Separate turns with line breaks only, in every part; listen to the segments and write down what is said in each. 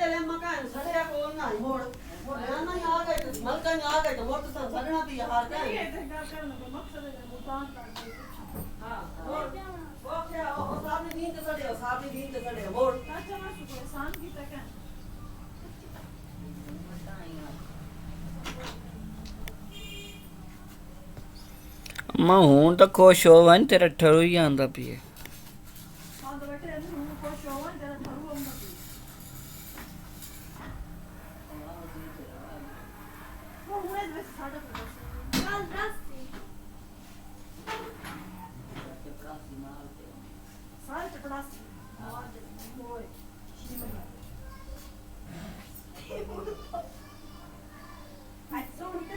चले मकान सड़या को ना मोड़ मोड़ ना आ गए तो मलका आ गए तो मोड़ तो सड़ना भी हार गए ये गल करने का मकसद है मुल्तान का हां वो क्या वो साहब ने नींद सड़या साहब ने नींद सड़या मोड़ अच्छा मैं सुको एहसान की तक
मैं हूं तो खुश होवा तेरा ठरू ही आंदा पिए
हां तो बेटे हूं खुश होवा तेरा ठरू आंदा पिए वो हुए बस साड़ा चल रास्ते सारे चपड़ासी आवाज ओए श्रीमती अच्छा उनके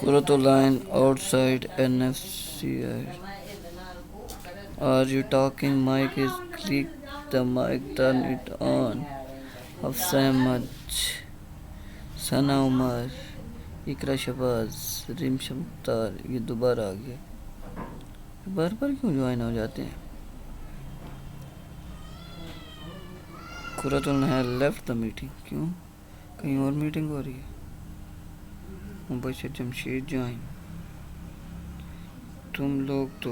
Kurutu line outside NFCI. Are you talking? Mic is click the mic, turn it on. Hafsa Ahmad, Sana Umar, Iqra Shahbaz, rim शमतार, ये दोबारा आ गया। बार बार क्यों ज्वाइन हो जाते हैं? कुरतुल है लेफ्ट द मीटिंग, क्यों? कहीं और मीटिंग हो रही है? मुबशर जमशेद ज्वाइन। तुम लोग तो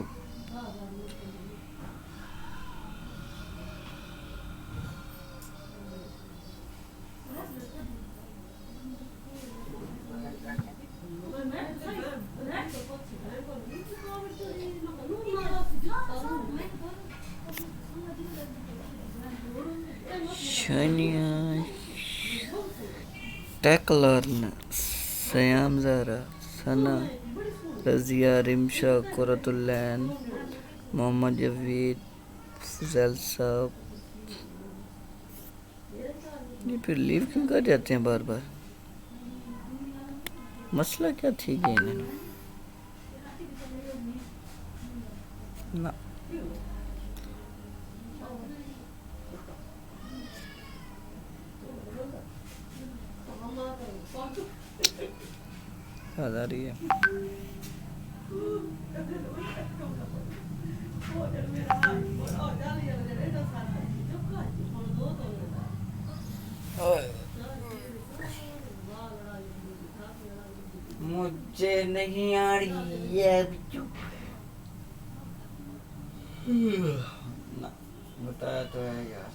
शनिया टेकलर्न सयाम ज़ारा सना रज़िया रिमशा कुरतुल्लैन मोहम्मद जवीद फजल साहब ये फिर लीव क्यों कर जाते हैं बार बार? मसला क्या थी कि इन्हें ना याद आ रही है मुझे नहीं आ रही है ना बताया तो है यार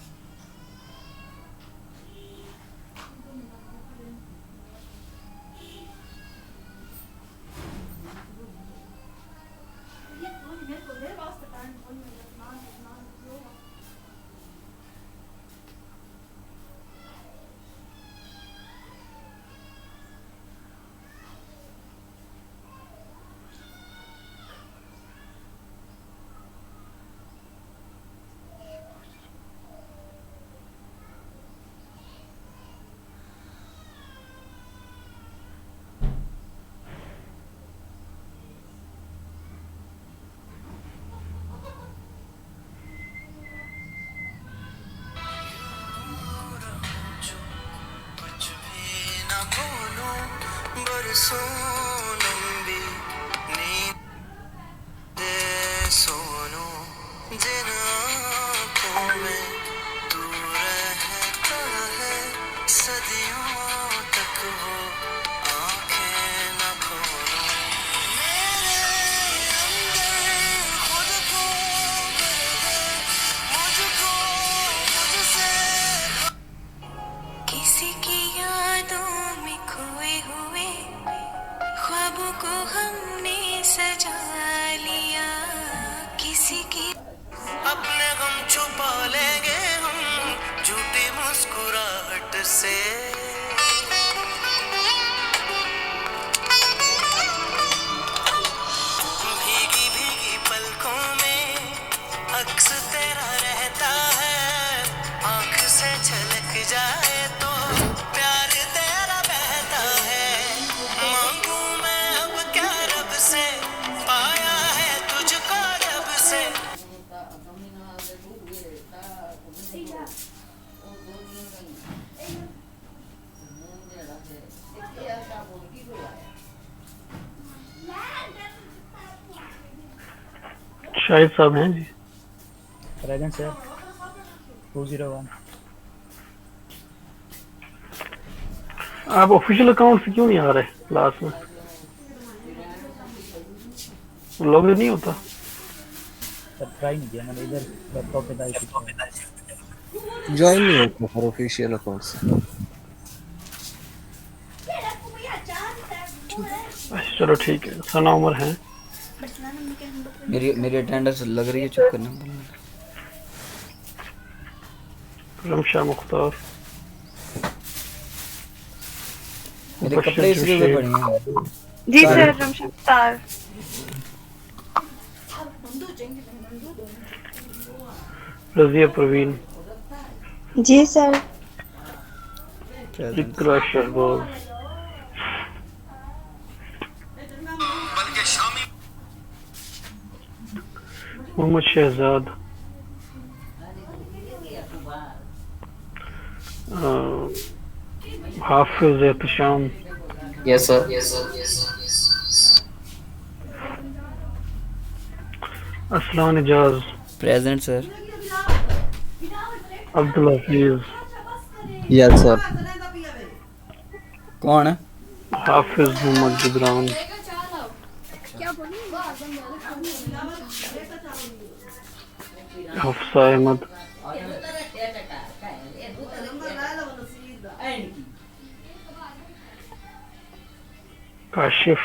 अपने गम छुपा लेंगे हम झूठी मुस्कुराहट से शाहिद साहब हैं जी।
Present sir 201।
आप ऑफिशियल अकाउंट से क्यों नहीं आ रहे क्लास में? लॉगिन नहीं होता?
सर ट्राई नहीं किया मैंने, इधर लैपटॉप पे था इशू था।
ज्वाइन नहीं होता सर ऑफिशियल अकाउंट से।
अच्छा चलो ठीक है। सना उमर है।
मेरी अटेंडेंस लग रही है, चेक करना बोलना।
रमशा मुख्तार।
मेरे कपड़े इसलिए हुए पड़े हैं
जी सर रमशा मुख्तार।
रजिया प्रवीण।
जी sir.
Iqra Shahbaz. Mohammad Shahzad. Hafiz Ehtisham.
Yes sir.
Aslan Ijaz.
Present sir.
Abdul Hafeez.
Yes sir.
कौन है?
हाफिज मोहम्मद जिब्रान। हफ्सा अहमद। काशिफ।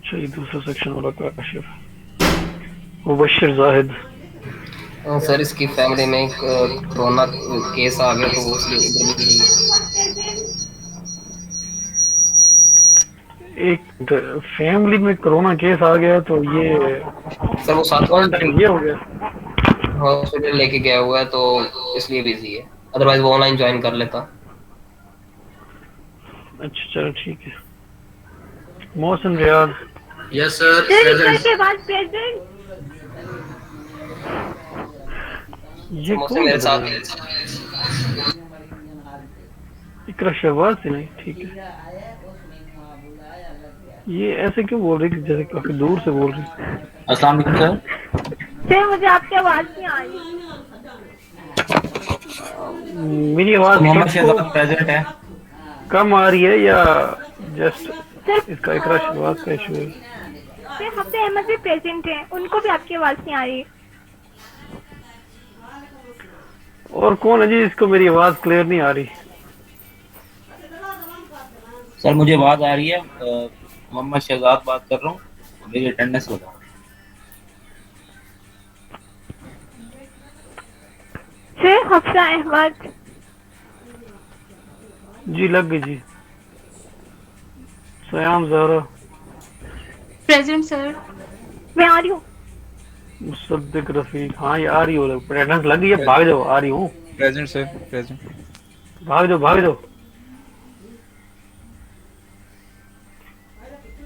चाहिए दूसरा सेक्शन वाला काशिफ। मुबश्शिर जाहिद।
सर इसकी फैमिली में कोरोना केस आ गया तो वो इसलिए इधर भी
एक फैमिली में कोरोना केस आ गया तो ये
सर वो साथ
क्वारंटाइन ये हो गया।
हॉस्पिटल लेके गया हुआ है तो इसलिए बिजी है, अदरवाइज वो ऑनलाइन ज्वाइन कर लेता।
अच्छा चलो ठीक है। मोहसिन रियाज।
Yes sir.
के बाद प्रेजेंट।
ये कौन
मेरे साथ
इकरा शहबाज से नहीं? ठीक है। ये ऐसे क्यों बोल रही है जैसे काफी दूर से बोल रही?
अस्सलाम वालेकुम सर।
सर मुझे आपकी आवाज नहीं आ रही।
मेरी आवाज
मोहम्मद
सबको
शहजाद प्रेजेंट है।
कम आ रही है या जस्ट इसका इकरा शहबाज का इशू है?
सर हफ्ते अहमद भी प्रेजेंट हैं, उनको भी आपकी आवाज नहीं आ रही।
और कौन है जी इसको मेरी आवाज क्लियर नहीं आ रही?
सर मुझे आवाज आ रही है, मोहम्मद शहजाद बात कर रहा हूँ, मेरी अटेंडेंस लगाओ।
सर हफ्सा अहमद।
जी लग गई जी। सयाम ज़हरा।
Present sir. मैं आ रही हूँ।
मुसद्दिक रफीक। हाँ ये आ रही हो, अटेंडेंस लग गई है। भाग जाओ, आ रही हूँ।
Present sir present.
भाग जाओ भाग जाओ।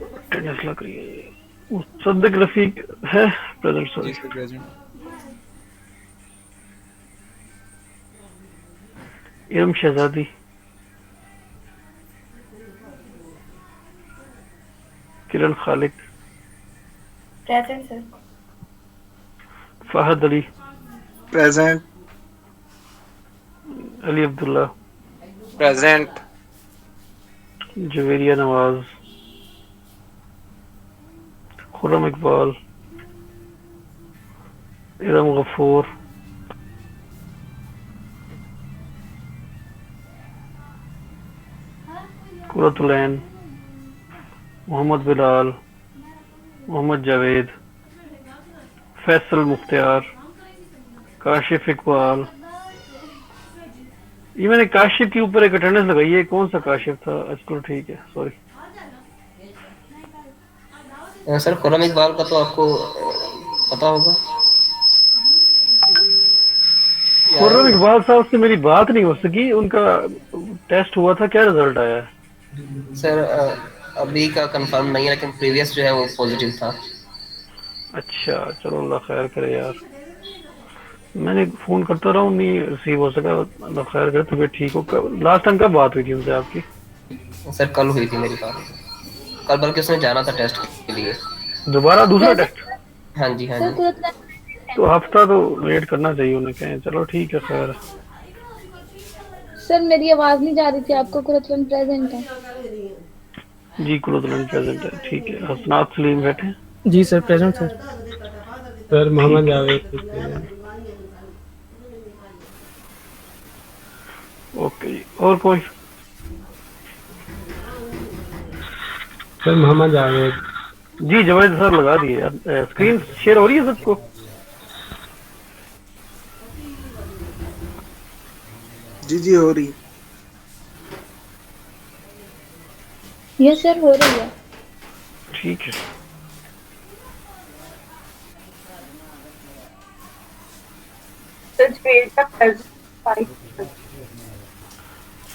अटेंडेंस लग रही है। मुसद्दिक रफीक है प्रेजेंट सर।
जी sir present.
Iram Shahzadi. Kiran Khaliq.
Present sir.
Fahad Ali.
Present.
Ali Abdullah.
Present.
Javeria Nawaz. Khurram Iqbal. Iram Ghafoor. Qurratulain. Mohammad Bilal. Mohammad Javed. Faisal Mukhtiar. Kashif Iqbal. ये मैंने काशिफ के ऊपर एक अटेंडेंस लगाई है, कौन सा काशिफ था? अच्छा ठीक है, सॉरी।
सर खुरम इकबाल का तो आपको पता होगा।
खुर्रम इकबाल साहब से मेरी बात नहीं हो सकी। उनका टेस्ट हुआ था, क्या रिजल्ट आया है?
सर अभी का कंफर्म नहीं है, लेकिन प्रीवियस जो है वो पॉजिटिव था।
अच्छा चलो अल्लाह खैर करे यार। मैंने फोन करता रहा हूँ, नहीं रिसीव हो सका। अल्लाह खैर करे, तबीयत ठीक हो। लास्ट टाइम कब बात हुई थी उनसे आपकी?
सर कल हुई थी मेरी बात। कल बल्कि उसने जाना था टेस्ट के लिए।
दोबारा दूसरा टेस्ट?
हाँ जी हाँ जी।
तो हफ्ता तो वेट करना चाहिए उन्हें, कहें चलो ठीक है खैर।
सर मेरी आवाज नहीं जा रही थी आपको, कुरतलन प्रेजेंट है।
जी कुरुतलन प्रेजेंट है, ठीक है। हसनात सलीम बैठे हैं?
जी sir present sir. Sir Mohammad Javed.
Okay जी, और कोई?
सर मोहम्मद जावेद।
जी जवेद सर लगा दिए यार। स्क्रीन शेयर हो रही है सबको?
जी जी हो रही।
यस सर हो रही है।
ठीक है।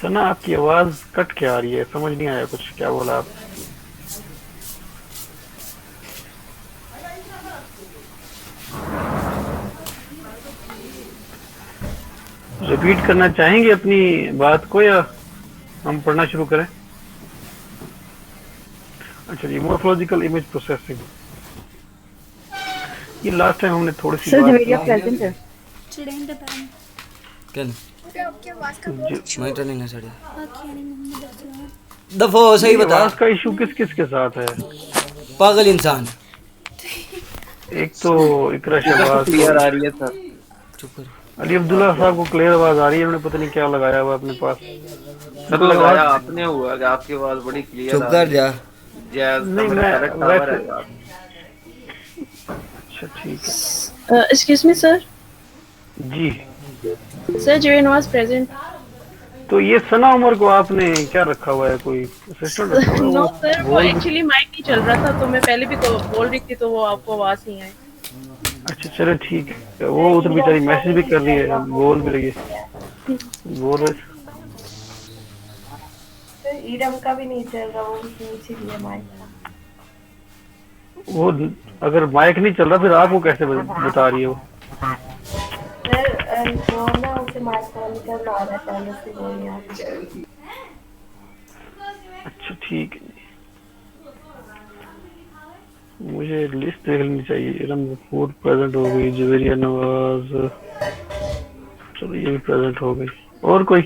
सना आपकी आवाज कट के आ रही है, समझ नहीं आया कुछ, क्या बोला आप? रिपीट करना चाहेंगे अपनी बात को या हम पढ़ना शुरू करें? अच्छा जी, मोर्फोलॉजिकल इमेज प्रोसेसिंग, ये लास्ट टाइम हमने थोड़ी सी बात
ट्रेनिंग है साड़ी दफो सही बता।
आवाज का इशू किस किस के साथ है?
पागल इंसान।
एक तो इकरा शहबाज
क्लियर आ रही है सर।
चुप कर।
अली अब्दुल्ला साहब को क्लियर आवाज आ रही है, उन्होंने पता नहीं क्या लगाया हुआ अपने पास।
सर लगाया आपने हुआ कि आपकी आवाज बड़ी क्लियर
चुप कर जा।
नहीं मैं वैसे। अच्छा ठीक है।
Excuse me sir.
जी
सर जुवेन वाज प्रेजेंट।
तो ये सना उमर को आपने क्या रखा हुआ है, कोई असिस्टेंट रखा हुआ है?
नो सर वो एक्चुअली माइक नहीं चल रहा था तो मैं पहले भी बोल रही थी तो वो आपको आवाज नहीं आई।
अच्छा चलो ठीक है। वो उधर बेचारी मैसेज भी कर रही है, बोल भी रही है, बोल रहे।
ईडम का भी नहीं चल रहा, वो नीचे भी है माइक।
वो अगर माइक नहीं चल रहा फिर आपको कैसे बता रही है वो?
सर वो ना उसे माइक ऑन करना आ रहा है पहले से, वो नहीं आ रहा।
अच्छा ठीक है, मुझे लिस्ट देख लेनी चाहिए। इरम कपूर प्रेजेंट हो गई, जवेरिया नवाज, चलो ये भी प्रेजेंट हो गई। और कोई?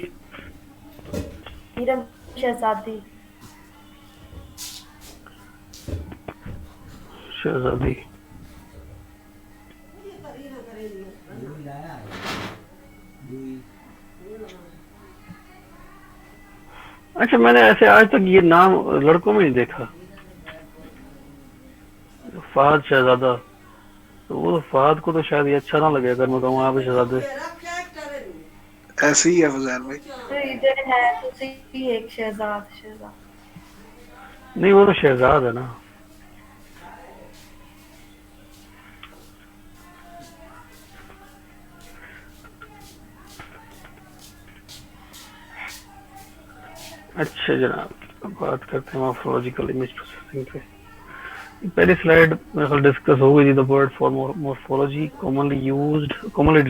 ईरम शहजादी।
शहजादी अच्छा, मैंने ऐसे आज तक ये नाम लड़कों में नहीं देखा। फहद शहजादा, तो वो फहद को तो शायद ये अच्छा ना लगे अगर मैं कहूँ आप शहजादे।
ऐसे ही है फजैल भाई।
तो इधर है तो सही एक शहजाद।
नहीं वो तो शहजाद है ना। अच्छा जनाब, अब बात करते हैं मॉर्फोलॉजिकल इमेज प्रोसेसिंग पे। पहली स्लाइड मेरे ख्याल डिस्कस हो गई थी। The word for morphology commonly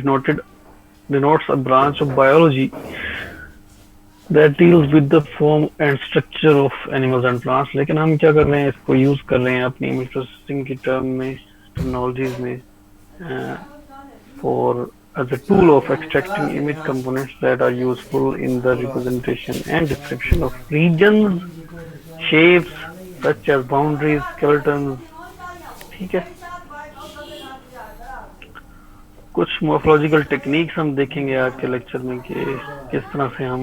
denotes a branch of biology that deals with the form and structure of animals and plants। लेकिन हम क्या कर रहे हैं, इसको यूज कर रहे हैं अपनी इमेज प्रोसेसिंग की टर्म में, टर्मिनोलॉजीज में, for as a tool of extracting image components that are useful in the representation and description of regions, shapes such as boundaries, skeletons। ठीक है, कुछ मॉर्फोलॉजिकल टेक्निक्स हम देखेंगे आज के लेक्चर में कि किस तरह से हम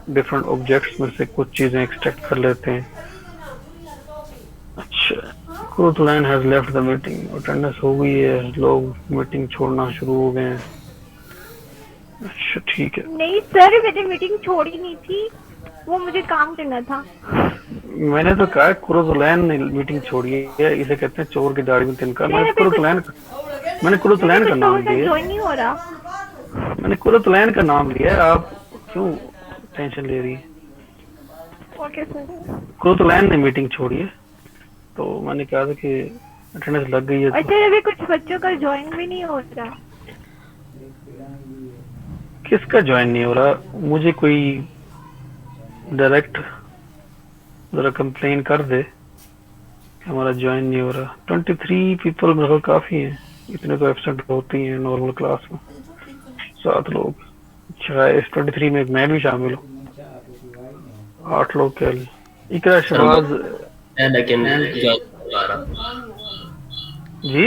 डिफरेंट ऑब्जेक्ट्स में से कुछ चीजें एक्सट्रैक्ट कर लेते हैं। अच्छा, Qurratulain has left the meeting, attendance हो गई है, लोग मीटिंग छोड़ना शुरू हो गए हैं। अच्छा ठीक है।
नहीं सर मैंने मीटिंग छोड़ी नहीं थी, वो मुझे काम करना था।
मैंने तो कहा कुरुतलैन ने मीटिंग छोड़ी है, इसे कहते हैं चोर की दाढ़ी में तिनका। मैंने कुरुतलैन का नाम लिया,
नहीं हो रहा।
मैंने कुरुतलैन का नाम लिया है, आप क्यों टेंशन ले रही है?
Okay sir.
कुरुतलैन ने मीटिंग छोड़ी है तो मैंने कहा था कि अटेंडेंस लग गई है।
अच्छा अभी कुछ बच्चों का ज्वाइन भी नहीं हो रहा।
किसका ज्वाइन नहीं हो रहा? मुझे कोई डायरेक्ट जरा कंप्लेन कर दे हमारा ज्वाइन नहीं हो रहा। 23 पीपल मेरे को काफी हैं, इतने तो एब्सेंट होती हैं नॉर्मल क्लास में 7 लोग। अच्छा इस 23 में मैं भी शामिल हूँ, 8 लोग कह लें। इकरा शहबाज
लेकिन
जी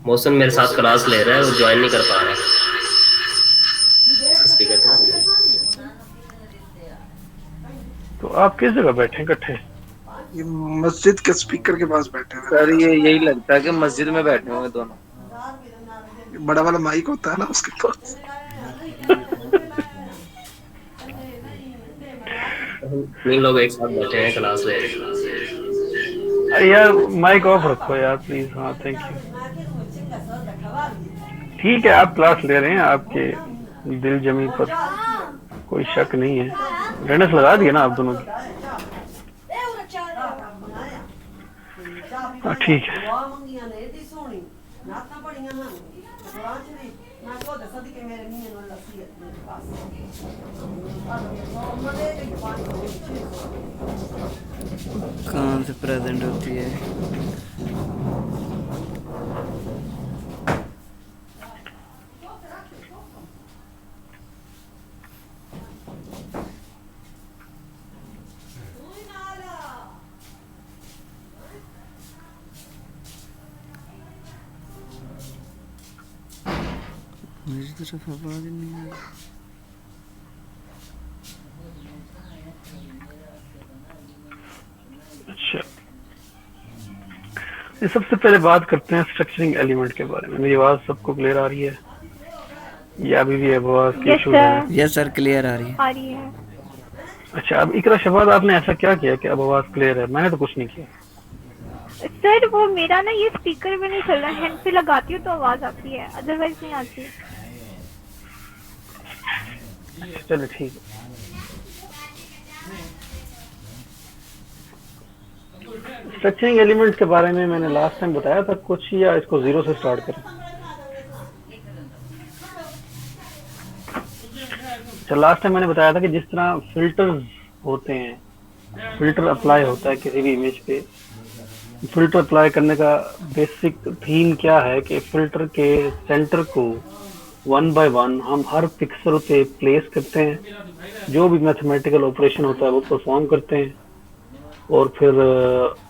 मौसम मेरे साथ क्लास ले रहा है, वो ज्वाइन नहीं कर पा रहा।
तो आप किस जगह बैठे हैं इकट्ठे?
ये मस्जिद के स्पीकर के पास बैठे हैं।
सर ये यही लगता है कि मस्जिद में बैठे होंगे दोनों।
बड़ा वाला माइक होता है ना उसके पास।
तीन लोग एक साथ बैठे हैं क्लास ले रहे हैं।
यार माइक ऑफ रखो यार प्लीज। हाँ थैंक यू। ठीक है आप क्लास ले रहे हैं, आपके दिल जमी पर कोई शक नहीं है। अटेंडेंस लगा दिया ना आप दोनों की? हाँ ठीक है।
कहाँ से प्रेजेंट होती है? मेरी तरफ आवाज नहीं आ रही।
अच्छा ये सबसे पहले बात करते हैं स्ट्रक्चरिंग एलिमेंट के बारे में। मेरी आवाज सबको क्लियर आ रही है या अभी भी आवाज की इशू है?
यस सर क्लियर आ रही है।
आ रही है।
अच्छा अब इकरा शहबाज आपने ऐसा क्या किया कि अब आवाज क्लियर है? मैंने तो कुछ नहीं किया।
सर वो मेरा ना ये स्पीकर में नहीं चल रहा, हैंड पे लगाती हूँ तो आवाज आती है, अदरवाइज नहीं आती।
चलो ठीक है। स्ट्रक्चरिंग एलिमेंट के बारे में मैंने लास्ट टाइम बताया था कुछ, या इसको जीरो से स्टार्ट करें? अच्छा लास्ट टाइम मैंने बताया था कि जिस तरह फिल्टर्स होते हैं, फिल्टर अप्लाई होता है किसी भी इमेज पे, फिल्टर अप्लाई करने का बेसिक थीम क्या है कि फिल्टर के सेंटर को 1 बाय 1 हम हर पिक्सल पे प्लेस करते हैं, जो भी मैथमेटिकल ऑपरेशन होता है वो परफॉर्म करते हैं, और फिर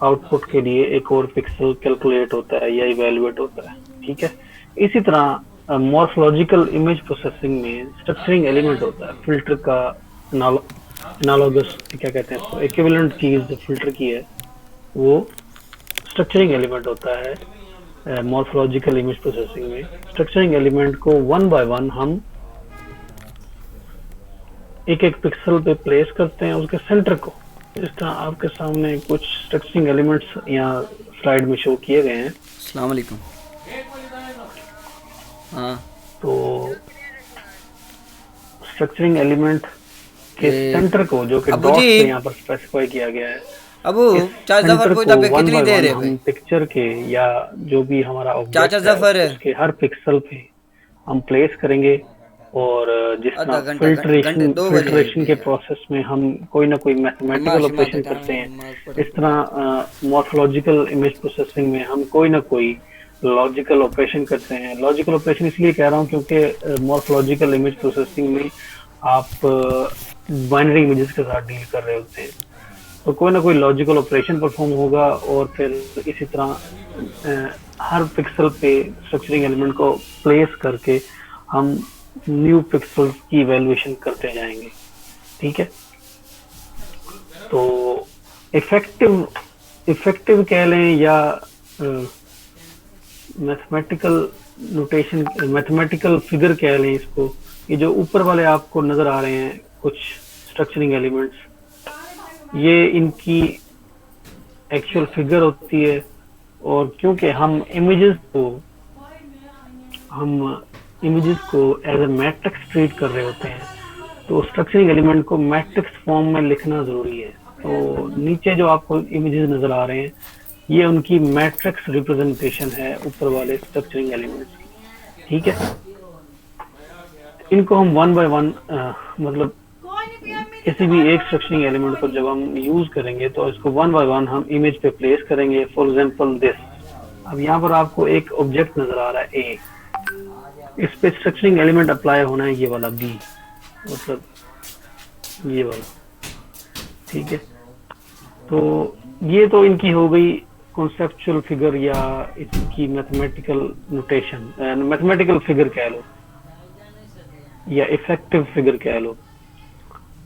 आउटपुट के लिए एक और पिक्सल कैलकुलेट होता है या इवेल्युएट होता है। ठीक है, इसी तरह मॉर्फोलॉजिकल इमेज प्रोसेसिंग में स्ट्रक्चरिंग एलिमेंट होता है। फिल्टर का एनालॉगस क्या कहते हैं, इक्विवेलेंट चीज जो फिल्टर की है वो स्ट्रक्चरिंग एलिमेंट होता है मॉर्फोलॉजिकल इमेज प्रोसेसिंग में। स्ट्रक्चरिंग एलिमेंट को 1 बाय 1 हम एक एक पिक्सल पे प्लेस करते हैं, उसके सेंटर को। इस तरह आपके सामने कुछ स्ट्रक्चरिंग एलिमेंट्स यहाँ स्लाइड में शो किए गए हैं।
अस्सलाम वालेकुम। हाँ
तो स्ट्रक्चरिंग एलिमेंट के सेंटर को, जो कि डॉट से यहाँ पर स्पेसिफाई किया गया है,
अबू चाचा जफर को जब कितनी देर है
हम पिक्चर के या जो भी हमारा
चाचा जफर है
उसके हर पिक्सल पे हम प्लेस करेंगे, और जिस तरह फिल्ट्रेशन के प्रोसेस में हम कोई ना कोई मैथमेटिकल ऑपरेशन करते हैं, इस तरह मॉर्फोलॉजिकल इमेज प्रोसेसिंग में हम कोई ना कोई लॉजिकल ऑपरेशन करते हैं। लॉजिकल ऑपरेशन इसलिए कह रहा हूँ क्योंकि मॉर्फोलॉजिकल इमेज प्रोसेसिंग में आप बाइनरी इमेजेस के साथ डील कर रहे होते हैं, तो कोई ना कोई लॉजिकल ऑपरेशन परफॉर्म होगा, और फिर इसी तरह हर पिक्सल पे स्ट्रक्चरिंग एलिमेंट को प्लेस करके हम न्यू पिक्सल्स की इवैल्यूएशन करते जाएंगे। ठीक है, तो इफेक्टिव कह लें या मैथमेटिकल नोटेशन, मैथमेटिकल फिगर कह लें इसको, ये जो ऊपर वाले आपको नजर आ रहे हैं कुछ स्ट्रक्चरिंग एलिमेंट्स, ये इनकी एक्चुअल फिगर होती है। और क्योंकि हम इमेजेस को एज ए मैट्रिक्स ट्रीट कर रहे होते हैं, तो स्ट्रक्चरिंग एलिमेंट को मैट्रिक्स फॉर्म में लिखना जरूरी है। तो नीचे जो आपको इमेजेस नजर आ रहे हैं, ये उनकी मैट्रिक्स रिप्रेजेंटेशन है ऊपर वाले स्ट्रक्चरिंग एलिमेंट्स की। ठीक है, इनको हम 1 बाय 1 मतलब किसी भी एक स्ट्रक्चरिंग एलिमेंट को जब हम यूज करेंगे तो इसको वन बाय वन हम इमेज पे प्लेस करेंगे। फॉर एग्जांपल दिस, अब यहाँ पर आपको एक ऑब्जेक्ट नजर आ रहा है ए, इस पे स्ट्रक्चरिंग एलिमेंट अप्लाई होना है ये वाला बी, मतलब ये वाला, ठीक है। तो ये तो इनकी हो गई कॉन्सेप्चुअल फिगर या इसकी मैथमेटिकल नोटेशन, मैथमेटिकल फिगर कह लो या इफेक्टिव फिगर कह लो।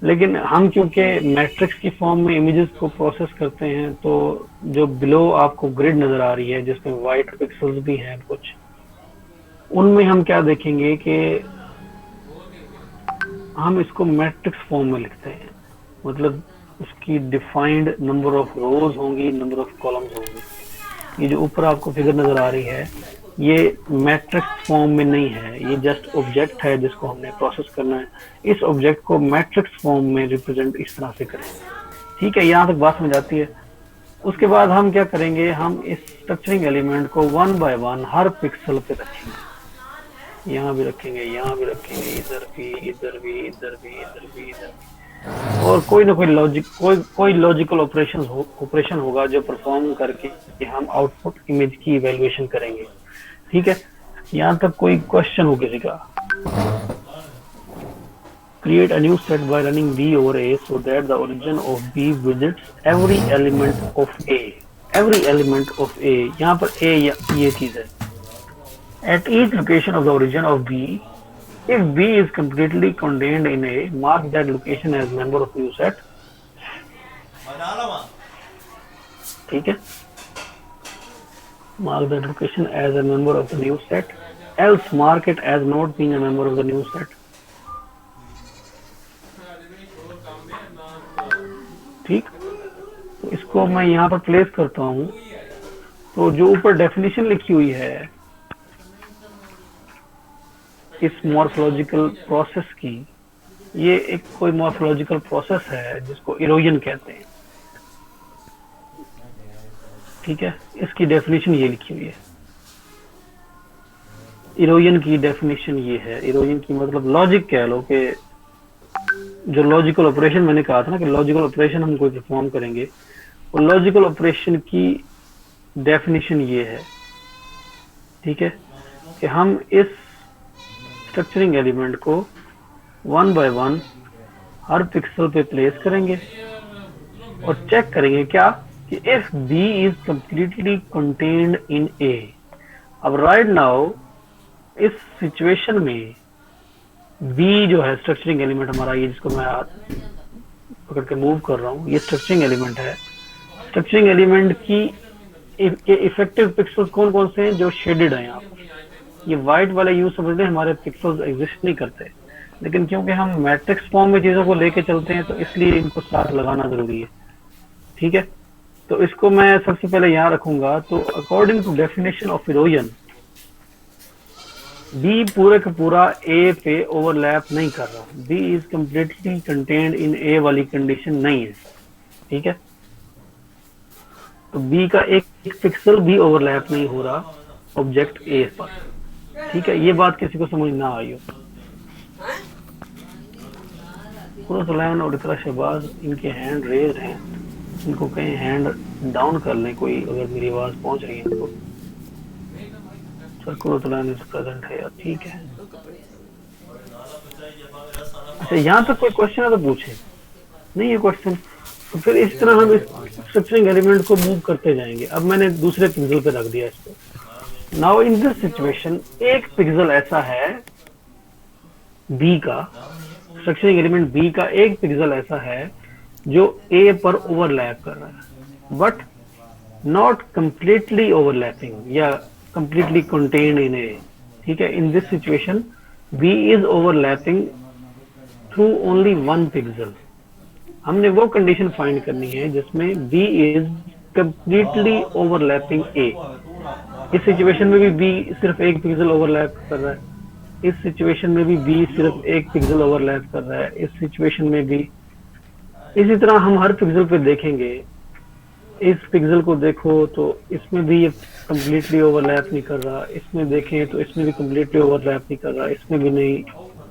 लेकिन हम क्योंकि मैट्रिक्स की फॉर्म में इमेजेस को प्रोसेस करते हैं, तो जो बिलो आपको ग्रिड नजर आ रही है जिसमें वाइट पिक्सेल्स भी हैं कुछ, उनमें हम क्या देखेंगे कि हम इसको मैट्रिक्स फॉर्म में लिखते हैं, मतलब उसकी डिफाइंड नंबर ऑफ रोज होंगी, नंबर ऑफ कॉलम्स होंगी। ये जो ऊपर आपको फिगर नजर आ रही है ये मैट्रिक्स फॉर्म में नहीं है, ये जस्ट ऑब्जेक्ट है जिसको हमने प्रोसेस करना है। इस ऑब्जेक्ट को मैट्रिक्स फॉर्म में रिप्रेजेंट इस तरह से करें, ठीक है। यहाँ तक बात समझ आती है। उसके बाद हम क्या करेंगे, हम इस स्ट्रक्चरिंग एलिमेंट को one by one her pixel पे रखेंगे, यहाँ भी रखेंगे, यहाँ भी रखेंगे, इधर भी, इधर भी, इधर भी, इधर भी, इधर भी, और कोई ना कोई लॉजिकल ऑपरेशन होगा जो परफॉर्म करके हम आउटपुट इमेज की इवैल्यूएशन करेंगे, ठीक है। यहाँ तक कोई क्वेश्चन हो किसी का? Create a new set by running B over A so that the origin of B visits every element of A. Every element of A. यहाँ पर A ये चीज है। At each location of the origin of B, if B is completely contained in A, mark that location as member of new set. ठीक है। Mark that location as a member of the new set. Else mark it as not being a member of the new set. ठीक, तो इसको मैं यहाँ पर place करता हूँ। तो जो ऊपर डेफिनेशन लिखी हुई है इस मॉर्फोलॉजिकल प्रोसेस की, ये एक कोई मॉर्फोलॉजिकल प्रोसेस है जिसको इरोजन कहते हैं, ठीक है। इसकी डेफिनेशन ये लिखी हुई है, इरोजन की डेफिनेशन ये है। इरोजन की मतलब लॉजिक कह लो कि जो लॉजिकल ऑपरेशन मैंने कहा था ना कि लॉजिकल ऑपरेशन हम कोई परफॉर्म करेंगे, और लॉजिकल ऑपरेशन की डेफिनेशन ये है, ठीक है, कि हम इस स्ट्रक्चरिंग एलिमेंट को one by one her pixel पे प्लेस करेंगे और चेक करेंगे क्या कि if B is completely contained in A। अब राइट नाउ इस सिचुएशन में B जो है स्ट्रक्चरिंग एलिमेंट हमारा, ये जिसको मैं पकड़ के मूव कर रहा हूँ, ये स्ट्रक्चरिंग एलिमेंट है। स्ट्रक्चरिंग एलिमेंट की इफेक्टिव पिक्सल्स कौन कौन से हैं जो शेडेड हैं यहाँ पर। ये व्हाइट वाले यूज समझते हैं, हमारे पिक्सल्स एग्जिस्ट नहीं करते, लेकिन क्योंकि हम मैट्रिक्स फॉर्म में चीजों को लेके चलते हैं तो इसलिए इनको साथ लगाना जरूरी है, ठीक है। तो इसको मैं सबसे पहले यहाँ रखूंगा। तो according to definition of erosion, B पूरे का पूरा A पे ओवरलैप नहीं कर रहा, B is completely contained in A वाली कंडीशन नहीं है, ठीक है। तो B का एक पिक्सल भी ओवरलैप नहीं हो रहा ऑब्जेक्ट A पर, ठीक है। ये बात किसी को समझ ना आई हो। सुलैन और इकरा शहबाज, इनके हैंड रेज हैं, इनको कहीं हैंड डाउन कर लें कोई, अगर मेरी आवाज पहुंच रही है इनको। प्रेजेंट है यार, ठीक है। अच्छा, यहाँ तक कोई क्वेश्चन है तो पूछे, नहीं है क्वेश्चन तो फिर इस तरह हम इस स्ट्रक्चरिंग एलिमेंट को मूव करते जाएंगे। अब मैंने दूसरे पिक्सल पे रख दिया इसको। नाउ इन दिस सिचुएशन एक पिक्सल ऐसा है B का, स्ट्रक्चरिंग एलिमेंट B का एक पिक्सल ऐसा है जो A पर ओवरलैप कर रहा है, बट नॉट कंप्लीटली ओवरलैपिंग या completely contained in A, ठीक है। In this situation, B is overlapping through only one pixel. हमने वो कंडीशन फाइंड करनी है जिसमें B is completely overlapping A। इस सिचुएशन में भी B सिर्फ एक पिक्सल ओवरलैप कर रहा है, इस सिचुएशन में भी B सिर्फ एक पिक्सल ओवरलैप कर रहा है, इस सिचुएशन में भी। इसी तरह हम हर पिक्सल पे देखेंगे, इस पिक्सल को देखो तो इसमें भी ये कंप्लीटली ओवरलैप नहीं कर रहा, इसमें देखें तो इसमें भी कंप्लीटली ओवरलैप नहीं कर रहा, इसमें भी नहीं,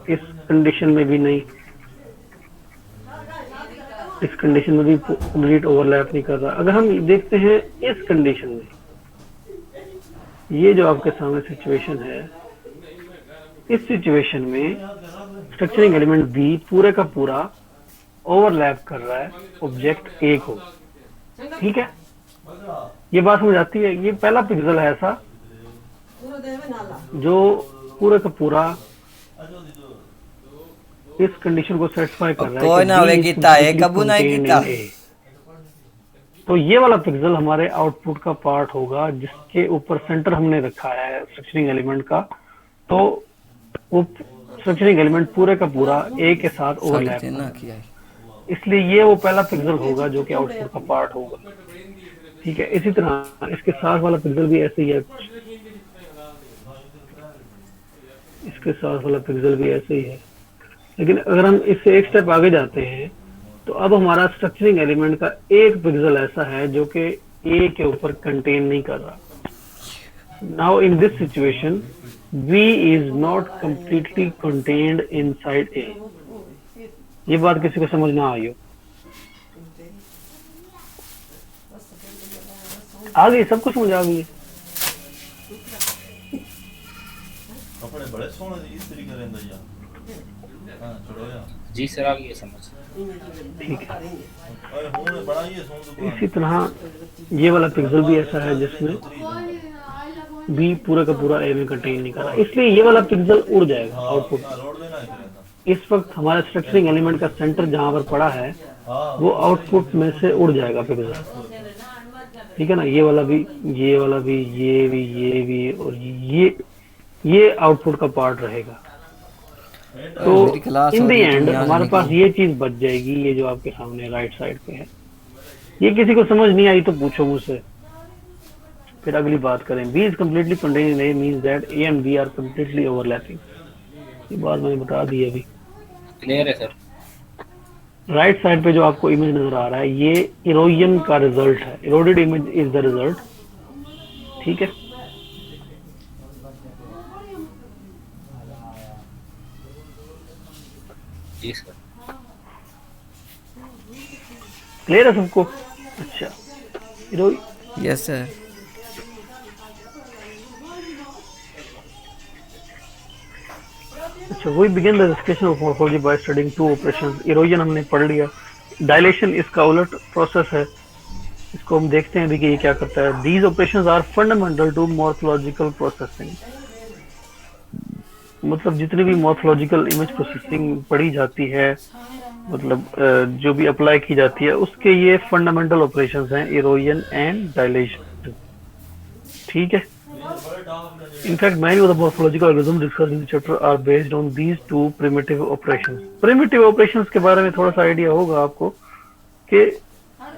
इस कंडीशन में भी नहीं। इस कंडीशन में भी कंप्लीट ओवरलैप नहीं कर रहा। अगर हम देखते हैं इस कंडीशन में, ये जो आपके सामने सिचुएशन है, इस सिचुएशन में स्ट्रक्चरिंग एलिमेंट बी पूरे का पूरा ओवरलैप कर रहा है ऑब्जेक्ट ए को। ठीक है, ये बात समझ आती है। ये पहला पिक्सल है ऐसा जो पूरे का पूरा इस कंडीशन को सेटिस्फाई कर रहा है।
कोई ना होवे गीता है कबू ना गीता।
तो ये वाला पिक्सल हमारे आउटपुट का पार्ट होगा जिसके ऊपर सेंटर हमने रखा है स्ट्रक्चरिंग एलिमेंट का। तो वो स्ट्रक्चरिंग एलिमेंट पूरे का पूरा ए के साथ ओवरलैप किया है, इसलिए ये वो पहला पिक्सल होगा जो कि आउटपुट का पार्ट होगा। ठीक है, इसी तरह इसके साथ वाला पिक्सल भी ऐसे ही है, इसके साथ वाला पिक्सल भी ऐसे ही है। लेकिन अगर हम इससे एक स्टेप आगे जाते हैं तो अब हमारा स्ट्रक्चरिंग एलिमेंट का एक पिक्सल ऐसा है जो कि ए के ऊपर कंटेन नहीं कर रहा। Now in this situation B is not completely contained inside A। ये बात किसी को समझ ना आई हो? आ गई, सब कुछ समझ आ गई।
कपड़े बड़े सोने इस तरीके रहंदा या हां छोड़ो या
जी सर, आ गई समझ।
ठीक है,
ओए हुन बड़ा ये सोन
इसी तरह ये वाला पिक्सल भी ऐसा है जिसमें बी पूरा का पूरा ए में कंटेन नहीं कर रहा, इसलिए ये वाला पिक्सल उड़ जाएगा आउटपुट। इस वक्त हमारा स्ट्रक्चरिंग एलिमेंट का सेंटर जहां पर पड़ा है वो आउटपुट में से उड़ जाएगा पिक्सल। ठीक है ना, ये वाला भी, ये वाला भी, ये भी, ये भी और ये आउटपुट का पार्ट रहेगा। तो इन द एंड हमारे पास ये चीज बच जाएगी, ये जो आपके सामने राइट साइड पे है। ये किसी को समझ नहीं आई तो पूछो मुझसे, फिर अगली बात करें। B is completely contained in A means that A and B are completely overlapping। ये बात मैंने बता दी अभी।
क्लियर है सर।
राइट साइड पे जो आपको इमेज नजर आ रहा है ये इरोजन का रिजल्ट है। Eroded image is the result. ठीक है,
जी सर।
क्लियर है सबको? अच्छा,
यस सर।
अच्छा, we begin the discussion of morphology by studying two operations। Erosion हमने पढ़ लिया, डायलेशन इसका उलट प्रोसेस है, इसको हम देखते हैं अभी कि ये क्या करता है। These operations are fundamental to morphological processing। मतलब जितनी भी मॉर्फोलॉजिकल इमेज प्रोसेसिंग पढ़ी जाती है, मतलब जो भी अप्लाई की जाती है, उसके ये फंडामेंटल ऑपरेशंस हैं, इरोजन एंड डायलेशन। ठीक है, In fact, many of the morphological algorithms discussed in the chapter are based on these two primitive operations। Primitive operations के बारे में थोड़ा सा आइडिया होगा आपको कि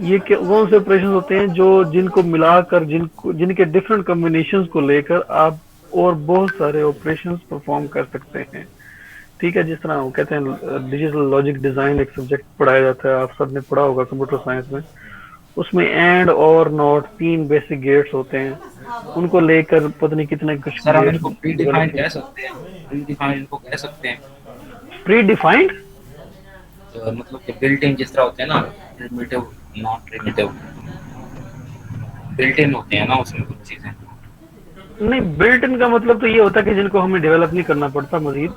ये कौन से ऑपरेशंस होते हैं जो जिनको मिलाकर जिनके डिफरेंट कॉम्बिनेशंस को लेकर आप और बहुत सारे ऑपरेशंस परफॉर्म कर सकते हैं। ठीक है, जिस तरह वो कहते हैं डिजिटल लॉजिक डिजाइन एक सब्जेक्ट पढ़ाया जाता है, आप सबने पढ़ा होगा कंप्यूटर साइंस में। उसमें एंड और नॉट 3 बेसिक गेट्स होते हैं, उनको लेकर पता नहीं कितने कुछ।
सर हम इनको प्री डिफाइंड कह सकते हैं, प्री डिफाइंड इनको कह सकते हैं।
प्री डिफाइंड
मतलब कि बिल्ट इन जिस तरह होते हैं ना, primitive non primitive built in होते हैं ना उसमें कुछ चीजें।
नहीं, बिल्ट इन का मतलब तो ये होता है कि जिनको हमें डेवलप नहीं करना पड़ता मजीद।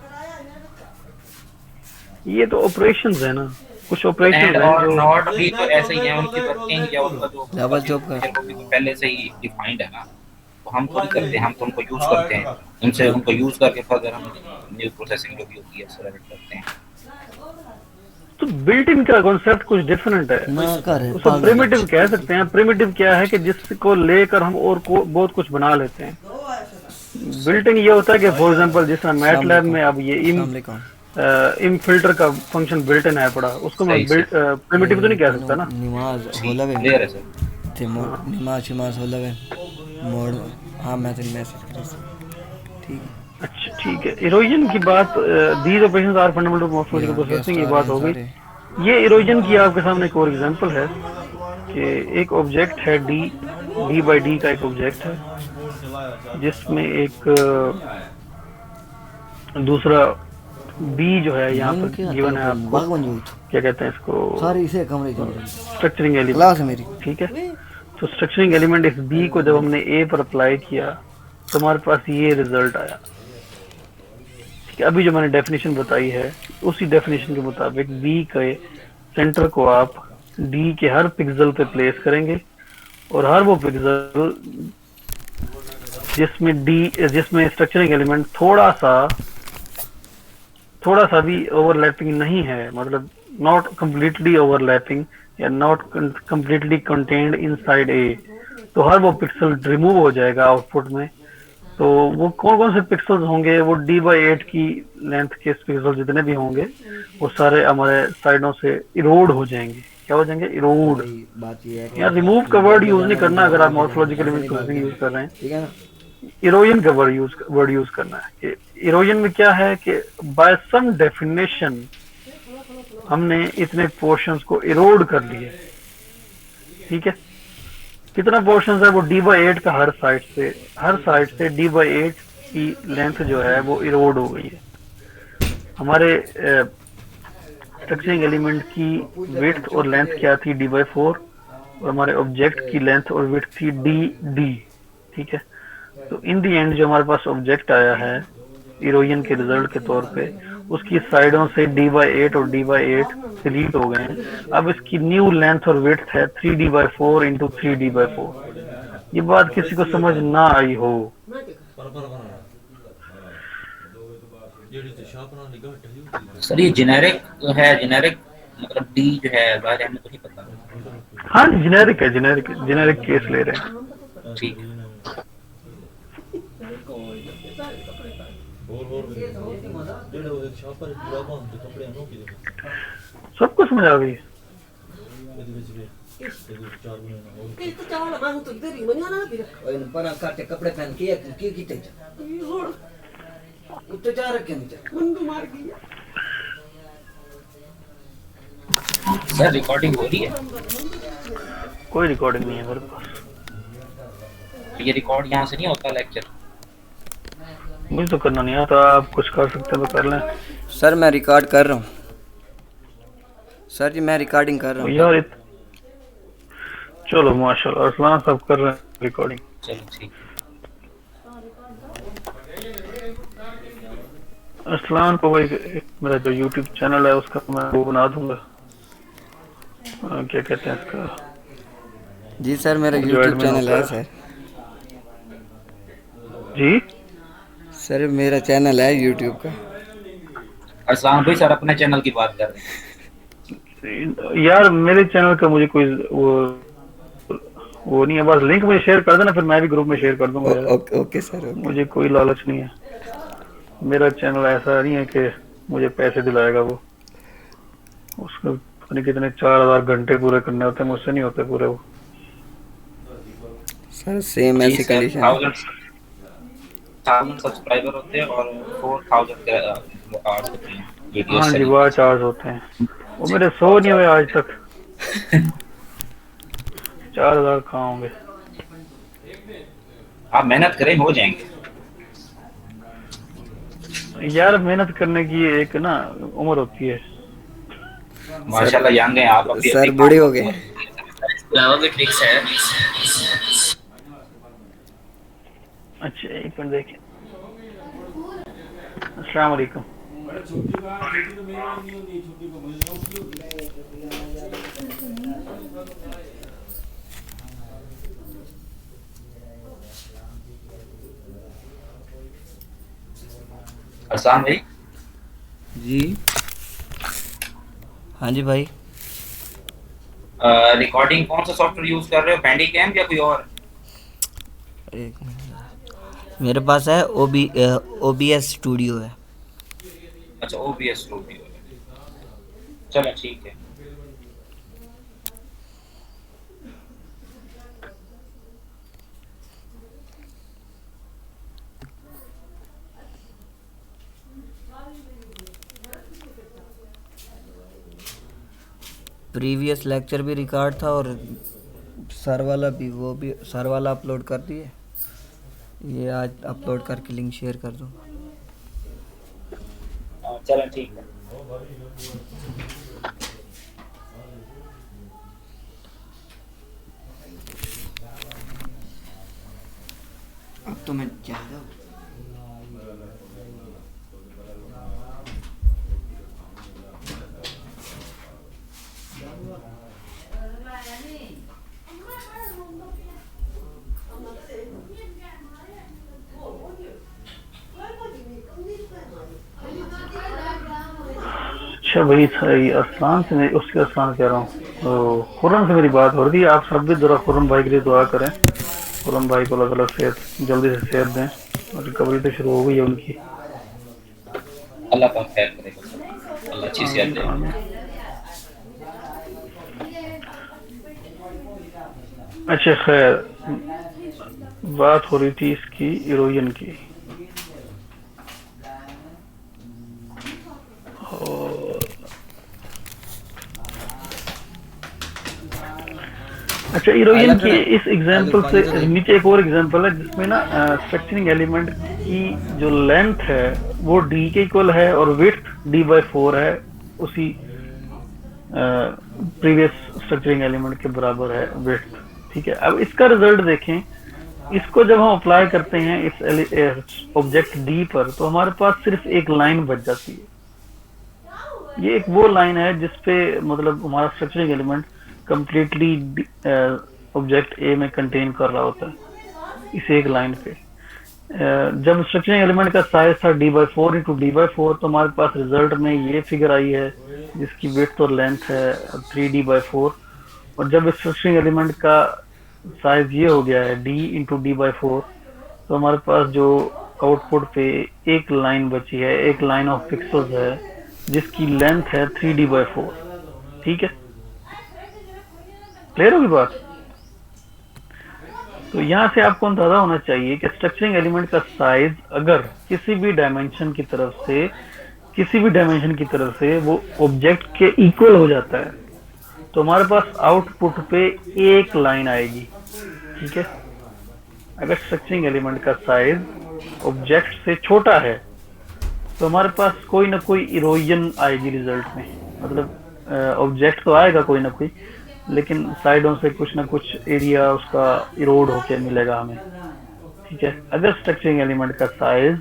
ये तो ऑपरेशंस है ना, कुछ ऑपरेशन
और नॉट भी तो ऐसे ही है, उनकी वर्किंग या उनका जो
डबल जॉब का
वो भी तो पहले से ही डिफाइंड है ना, तो हम खुद करते हैं, हम तो उनको यूज करते हैं, उनसे उनको यूज करके फर्दर हम न्यू प्रोसेसिंग जो भी होती है सेलेक्ट करते हैं।
तो बिल्ट इन का कॉन्सेप्ट कुछ डिफरेंट है, उसको प्रिमिटिव कह सकते हैं। प्रिमिटिव क्या है कि जिसको लेकर हम और बहुत कुछ बना लेते हैं। बिल्ट इन ये होता है कि फॉर एग्जांपल जिस तरह मैटलैब में अब ये इम फिल्टर का फंक्शन बिल्ट इन है पड़ा, उसको मैं प्रिमिटिव तो नहीं कह सकता ना।
निमाज होलवे
क्लियर है सर।
ते निमाज होलवे मोड। हां मैं तो मैसेज कर ठीक है।
अच्छा ठीक है, इरोजन की बात, these operations are fundamental to morphological processing, ये बात हो गई। ये इरोजन की आपके सामने एक और एग्जांपल है कि एक ऑब्जेक्ट है डी बाई डी का एक ऑब्जेक्ट है जिसमें एक दूसरा बी जो है यहाँ पर गिवन है आपको, क्या कहते हैं इसको,
सारी इसे कमरे
स्ट्रक्चरिंग एलिमेंट
क्लास है मेरी,
ठीक है। तो स्ट्रक्चरिंग एलिमेंट इस बी को जब हमने ए पर अप्लाई किया तो हमारे पास ये रिजल्ट आया, ठीक है। अभी जो मैंने डेफिनेशन बताई है उसी डेफिनेशन के मुताबिक बी के सेंटर को आप डी के हर पिक्सल पे प्लेस करेंगे और हर वो पिक्सल जिसमें स्ट्रक्चरिंग एलिमेंट थोड़ा सा भी ओवरलैपिंग नहीं है, मतलब नॉट कंप्लीटली ओवरलैपिंग या not completely contained inside a, तो हर वो पिक्सल रिमूव हो जाएगा आउटपुट में। तो वो कौन कौन से पिक्सल्स होंगे, वो d/8 की लेंथ के पिक्सल जितने भी होंगे वो सारे हमारे साइडों से इरोड हो जाएंगे। क्या हो जाएंगे? इरोड। यहाँ रिमूव का वर्ड यूज नहीं करना अगर आप मॉर्फोलॉजिकल इमेज प्रोसेसिंग यूज कर रहे हैं, ठीक है ना। इरोजन का वर्ड यूज करना है कि इरोजन में क्या है कि बाय सम डेफिनेशन हमने इतने पोर्शंस को इरोड कर लिए, ठीक है। कितना पोर्शंस है? वो d/8 का हर साइड से d/8 की लेंथ जो है वो इरोड हो गई है। हमारे स्ट्रक्चरिंग एलिमेंट की विड्थ और लेंथ क्या थी? d/4, और हमारे ऑब्जेक्ट की लेंथ और विड्थ थी d, ठीक है। तो इन दी एंड जो हमारे पास ऑब्जेक्ट आया है इरोजन के रिजल्ट के तौर पे, उसकी साइडों से d/8 और d/8 डिलीट हो गए हैं। अब इसकी न्यू लेंथ और विड्थ है 3d/4 इंटू 3d/4। ये बात किसी को समझ ना आई हो,
सर ये जेनेरिक है, जेनेरिक मतलब डी जो है बारे में तो नहीं पता।
हाँ जेनेरिक है, जेनेरिक केस ले रहे हैं,
ठीक।
सबको समझ आ गई।
कपड़े पहन के तो जा रखे
सर रिकॉर्डिंग हो रही है?
कोई रिकॉर्डिंग नहीं है मेरे पास।
ये रिकॉर्ड यहाँ से नहीं होता लेक्चर?
मुझे तो करना नहीं आता, आप कुछ कर सकते हैं तो कर लें।
सर मैं रिकॉर्ड कर रहा हूँ सर जी, मैं रिकॉर्डिंग कर रहा हूँ
यार। चलो माशाल्लाह, अरसलान सब कर रहे हैं रिकॉर्डिंग।
चलो ठीक।
अरसलान को भाई मेरा जो यूट्यूब चैनल है उसका मैं वो बना दूंगा, क्या कहते हैं इसका।
जी सर मेरा यूट्यूब चैनल है सर।
जी
सर मेरा चैनल है यूट्यूब का।
अरसलान भाई सर अपने चैनल की बात कर रहे
हैं। यार मेरे चैनल का मुझे कोई वो नहीं है, बस लिंक मुझे शेयर कर देना, फिर मैं भी ग्रुप में शेयर कर दूंगा।
Okay sir.
मुझे कोई लालच नहीं है, मेरा चैनल ऐसा नहीं है कि मुझे पैसे दिलाएगा वो। उसको पता कितने 4000 घंटे पूरे करने होते हैं, मुझसे नहीं होते पूरे वो।
सर सेम ऐसी कंडीशन है।
1000 सब्सक्राइबर होते हैं और 4000 आवर्स होते हैं।
हाँ जी वॉच आवर्स होते हैं, वो मेरे 100 नहीं हुए आज तक। 4000 कहाँ होंगे?
आप मेहनत करें हो जाएंगे
यार। मेहनत करने की एक ना उम्र होती है।
माशाल्लाह यंग हैं आप।
सर बूढ़े हो गए।
अच्छा एक मिनट देखिए। अस्सलाम वालेकुम।
अरसान भाई।
जी हाँ जी भाई।
रिकॉर्डिंग कौन सा सॉफ्टवेयर यूज कर रहे हो, बैंडीकैम या कोई और?
एक मेरे पास है OBS स्टूडियो है।
अच्छा OBS स्टूडियो है, चलो ठीक है।
प्रीवियस लेक्चर भी रिकॉर्ड था और सर वाला भी, वो भी सर वाला अपलोड कर दिए। ये आज अपलोड करके लिंक शेयर कर दूँ।
चलो ठीक है।
अब तो मैं जा रहा हूँ।
अच्छा भाई सही, अरसलान से नहीं, उसके अरसलान कह रहा हूँ, तो खुर्रम से मेरी बात हो रही थी। आप सब भी जरा खुर्रम भाई के लिए दुआ करें, खुर्रम भाई को अल्लाह ताला सेहत, जल्दी से सेहत दें, और रिकवरी तो शुरू हो गई है उनकी।
अल्लाह पाक खैर करेगा, अल्लाह अच्छी सेहत दे।
अच्छा खैर, बात हो रही थी इसकी हीरोइन की। अच्छा, हीरोइन की इस एग्जांपल से नीचे एक और एग्जांपल है जिसमें ना स्ट्रक्चरिंग एलिमेंट की जो लेंथ है वो d के इक्वल है और विड्थ d/4 है, उसी प्रीवियस स्ट्रक्चरिंग एलिमेंट के बराबर है विड्थ। ठीक है, अब इसका रिजल्ट देखें। इसको जब हम अप्लाई करते हैं इस ऑब्जेक्ट d पर, तो हमारे पास सिर्फ एक लाइन बच जाती है। ये एक वो लाइन है जिसपे मतलब हमारा structuring element completely object A में कंटेन कर रहा होता है, इस एक लाइन पे। जब स्ट्रक्चरिंग एलिमेंट का साइज था d/4 × d/4, तो हमारे पास रिजल्ट में ये फिगर आई है जिसकी विड्थ और लेंथ है 3d/4। और जब स्ट्रक्चरिंग एलिमेंट का साइज ये हो गया है d × d/4, तो हमारे पास जो आउटपुट पे एक लाइन बची है, एक लाइन ऑफ पिक्सल्स है जिसकी लेंथ है 3d/4। ठीक है, क्लियर होगी बात? तो यहाँ से आपको अंदाजा होना चाहिए कि स्ट्रक्चरिंग एलिमेंट का साइज अगर किसी भी डायमेंशन की तरफ से वो ऑब्जेक्ट के इक्वल हो जाता है, तो हमारे पास आउटपुट पे एक लाइन आएगी। ठीक है, अगर स्ट्रक्चरिंग एलिमेंट का साइज ऑब्जेक्ट से छोटा है तो हमारे पास कोई ना कोई इरोजन आएगी रिजल्ट में, मतलब ऑब्जेक्ट तो आएगा कोई ना कोई, लेकिन साइडों से कुछ ना कुछ एरिया उसका इरोड होके मिलेगा हमें। ठीक है, अगर स्ट्रक्चरिंग एलिमेंट का साइज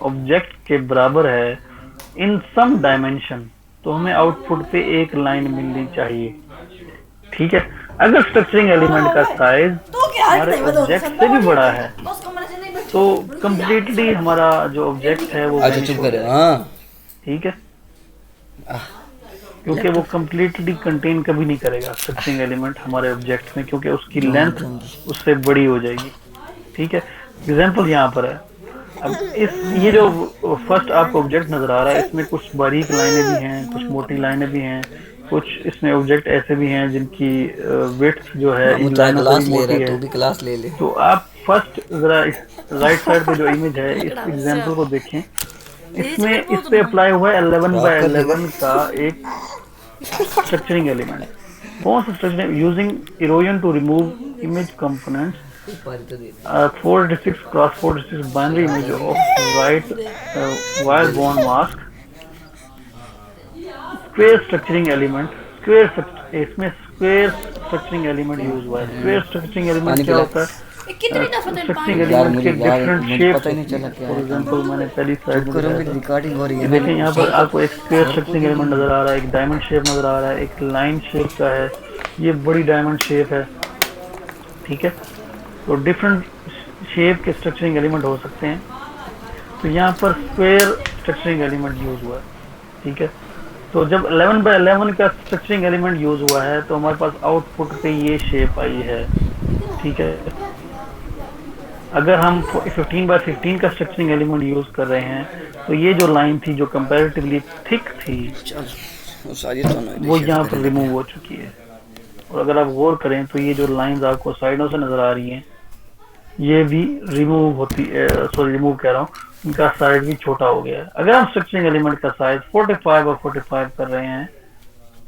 ऑब्जेक्ट के बराबर है इन सम डायमेंशन, तो हमें आउटपुट पे एक लाइन मिलनी चाहिए। ठीक है, अगर स्ट्रक्चरिंग एलिमेंट का साइज हमारे ऑब्जेक्ट से भी बड़ा है, तो कंप्लीटली हमारा जो ऑब्जेक्ट है वो
चुप करे। हाँ
ठीक है, क्योंकि वो कंप्लीटली कंटेन कभी नहीं करेगा स्ट्रक्चरिंग एलिमेंट हमारे ऑब्जेक्ट में, क्योंकि उसकी लेंथ उससे बड़ी हो जाएगी। ठीक है, एग्जांपल यहाँ पर है। अब ये जो फर्स्ट आपको ऑब्जेक्ट नजर आ रहा है, इसमें कुछ बारीक लाइनें भी हैं, कुछ मोटी लाइनें भी हैं, कुछ इसमें ऑब्जेक्ट ऐसे भी हैं जिनकी विड्थ जो है इन लाइनों से मोटी है।
क्लास ले ले।
तो आप फर्स्ट जरा इस राइट साइड पे जो इमेज है, इस एग्जांपल को देखें। इसमें इस पे अप्लाई हुआ है 11/11 का एक स्ट्रक्चरिंग एलिमेंट। कौन सा structuring? Using erosion to remove image components, 486 × 486 binary image of right wire bond mask, square structuring element. इसमें स्क्वायर स्ट्रक्चरिंग एलिमेंट यूज हुआ है। स्क्वायर स्ट्रक्चरिंग एलिमेंट क्या होता है? स्ट्रक्चरिंग एलिमेंट के डिफरेंट शेप। फॉर एग्जांपल मैंने पहली स्लाइड में
रिकॉर्डिंग हो रही है,
देखें यहाँ पर आपको एक स्क्वायर स्ट्रक्चरिंग एलिमेंट नजर आ रहा है, एक डायमंड शेप नजर आ रहा है, एक लाइन शेप का है, ये बड़ी डायमंड शेप है। ठीक है, तो डिफरेंट शेप के स्ट्रक्चरिंग एलिमेंट हो सकते हैं। तो यहाँ पर स्क्वायर स्ट्रक्चरिंग एलिमेंट यूज हुआ है। ठीक है, तो जब 11/11 का स्ट्रक्चरिंग एलिमेंट यूज हुआ है, तो हमारे पास आउटपुट पे ये शेप आई है। ठीक है, अगर हम 15/15 का स्ट्रक्चरिंग एलिमेंट यूज कर रहे हैं, तो ये जो लाइन थी जो कंपैरेटिवली थिक थी, वो यहाँ पर रिमूव हो चुकी है। और अगर आप गौर करें तो ये जो लाइंस आपको साइडों से नजर आ रही हैं, ये भी रिमूव होती है, रिमूव कह रहा हूँ, इनका साइज भी छोटा हो गया है। अगर हम स्ट्रक्चरिंग एलिमेंट का साइज 45 और 45 कर रहे हैं,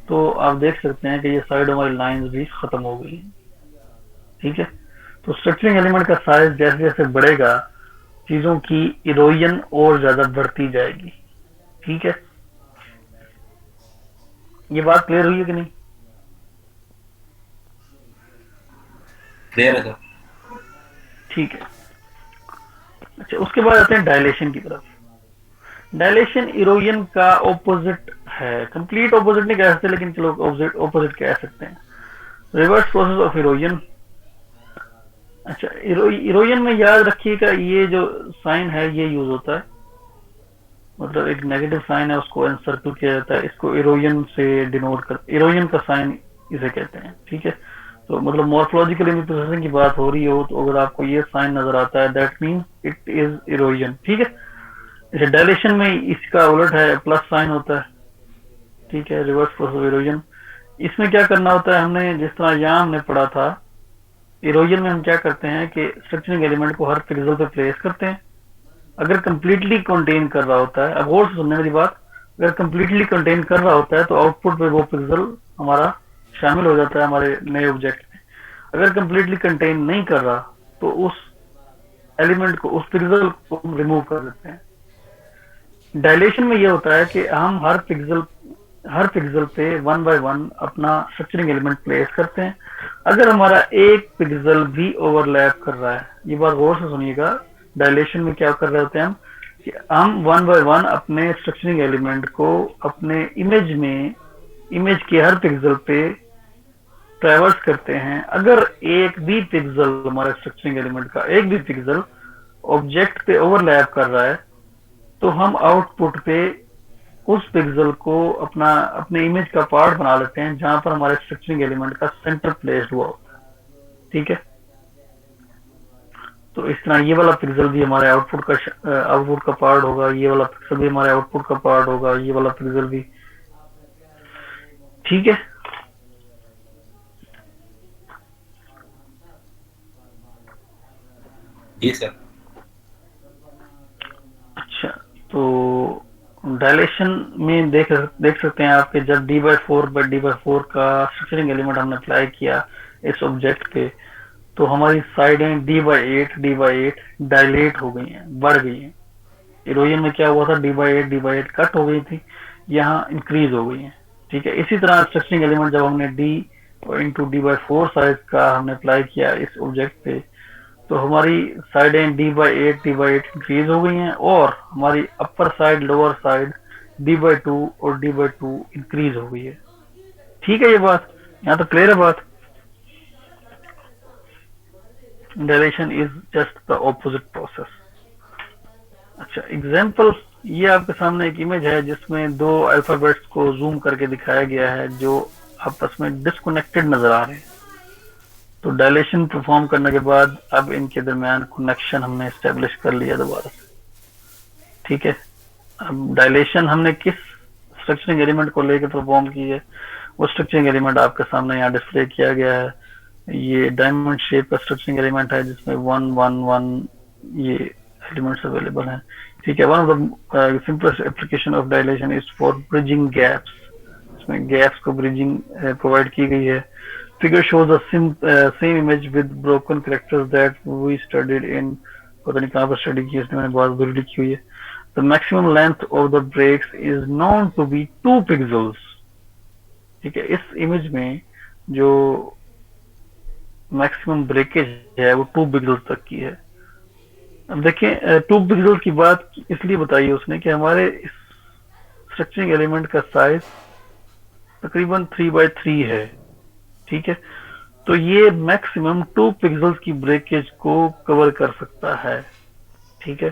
तो आप देख सकते हैं कि ये साइडों वाली लाइंस भी खत्म हो गई हैं। ठीक है, तो स्ट्रक्चरिंग एलिमेंट का साइज जैसे जैसे बढ़ेगा, चीजों की इरोजन और ज्यादा बढ़ती जाएगी। ठीक है, ये बात क्लियर हुई है कि नहीं?
क्लियर है सर।
ठीक है। अच्छा, उसके बाद आते हैं डायलेशन की तरफ। डायलेशन इरोजन का ऑपोजिट है, कंप्लीट ऑपोजिट नहीं कह सकते लेकिन चलो ऑपोजिट कह सकते हैं। Reverse process of erosion. अच्छा, इरोजन में याद रखिएगा ये जो साइन है ये यूज होता है, मतलब एक नेगेटिव साइन है उसको एनसर्कल किया जाता है, इसको इरोजन से डिनोट कर, इरोजन का साइन इसे कहते हैं। ठीक है, तो मतलब मॉर्फोलॉजिकल इमेज प्रोसेसिंग की बात हो रही हो तो अगर आपको ये साइन नजर आता है that means it is erosion. ठीक है, जैसे डायलेशन में इसका उलट है, प्लस साइन होता है। ठीक है, रिवर्स प्रोसेस ऑफ इरोजन। इसमें क्या करना होता है, हमने जिस तरह यहाँ हमने पढ़ा था, इरोजन में हम क्या करते हैं कि स्ट्रक्चरिंग एलिमेंट को हर पिक्सल पे प्लेस करते हैं। अगर कंप्लीटली कंटेन कर रहा होता है, अब गौर से सुनने मेरी बात, अगर कंप्लीटली कंटेन कर रहा होता है तो आउटपुट पे वो पिक्सल हमारा शामिल हो जाता है हमारे नए ऑब्जेक्ट में। अगर कंप्लीटली कंटेन नहीं कर रहा तो उस एलिमेंट को, उस पिक्सल को रिमूव कर देते हैं। डायलेशन में यह होता है कि हम हर पिक्सल पे 1 बाय 1 अपना स्ट्रक्चरिंग एलिमेंट प्लेस करते हैं। अगर हमारा एक पिक्सल भी ओवरलैप कर रहा है, ये बात गौर से सुनिएगा, डायलेशन में क्या कर रहे होते हैं हम कि हम 1 बाय 1 अपने स्ट्रक्चरिंग एलिमेंट को अपने इमेज के हर पिक्सल पे ट्रैवर्स करते हैं। अगर एक भी पिक्सल, हमारे स्ट्रक्चरिंग एलिमेंट का एक भी पिक्सल ऑब्जेक्ट पे ओवरलैप कर रहा है तो हम आउटपुट पे उस पिक्सल को अपने इमेज का पार्ट बना लेते हैं जहां पर हमारे स्ट्रक्चरिंग एलिमेंट का सेंटर प्लेस्ड हुआ होता है। ठीक है, तो इस तरह ये वाला पिक्सल भी हमारे आउटपुट का पार्ट होगा, ये वाला पिक्सल भी हमारे आउटपुट का पार्ट होगा, ये वाला पिक्सल भी। ठीक है,
जी सर।
अच्छा, तो डायलेशन में देख सकते हैं आप कि जब d/4 का स्ट्रक्चरिंग एलिमेंट हमने अप्लाई किया इस ऑब्जेक्ट पे तो हमारी साइडें d/8 डायलेट हो गई हैं, बढ़ गई हैं। इरोजन में क्या हुआ था, d/8 कट हो गई थी, यहाँ इंक्रीज हो गई हैं। ठीक है, इसी तरह स्ट्रक्चरिंग एलिमेंट जब हमने d/4 साइज का हमने अप्लाई किया इस ऑब्जेक्ट पे तो हमारी साइडें d/8 इंक्रीज हो गई हैं और हमारी upper side, lower side d/2 और d/2 इंक्रीज हो गई है। ठीक है, ये बात यहाँ तो क्लियर है बात। Dilation is just the opposite process. अच्छा, एग्जाम्पल, ये आपके सामने एक इमेज है जिसमें दो अल्फाबेट्स को जूम करके दिखाया गया है जो आपस में डिस्कनेक्टेड नजर आ रहे हैं। तो डायलेशन परफॉर्म करने के बाद अब इनके दरमियान कनेक्शन हमने एस्टेब्लिश कर लिया दोबारा से। ठीक है, अब डायलेशन हमने किस स्ट्रक्चरिंग एलिमेंट को लेकर परफॉर्म की है, वो स्ट्रक्चरिंग एलिमेंट आपके सामने यहाँ डिस्प्ले किया गया है। ये डायमंड शेप का स्ट्रक्चरिंग एलिमेंट है जिसमें 1 1 1 ये एलिमेंट्स अवेलेबल हैं। ठीक है, one of the simplest application of dilation is for bridging gaps. इसमें गैप्स को ब्रिजिंग प्रोवाइड की गई है। Figure shows the same image with broken characters that we studied in, पता नहीं कहाँ पर स्टडी की इसने, मैंने बहुत बुरी लिखी हुई है। The maximum length of the breaks is known to be 2 pixels। ठीक है, इस इमेज में जो मैक्सिमम ब्रेकेज है वो 2 पिक्सल तक की है। अब देखें, 2 पिक्सल की बात इसलिए बताई उसने कि हमारे इस स्ट्रक्चरिंग एलिमेंट का साइज तकरीबन 3/3 है। ठीक है, तो ये मैक्सिमम 2 पिक्सल्स की ब्रेकेज को कवर कर सकता है। ठीक है,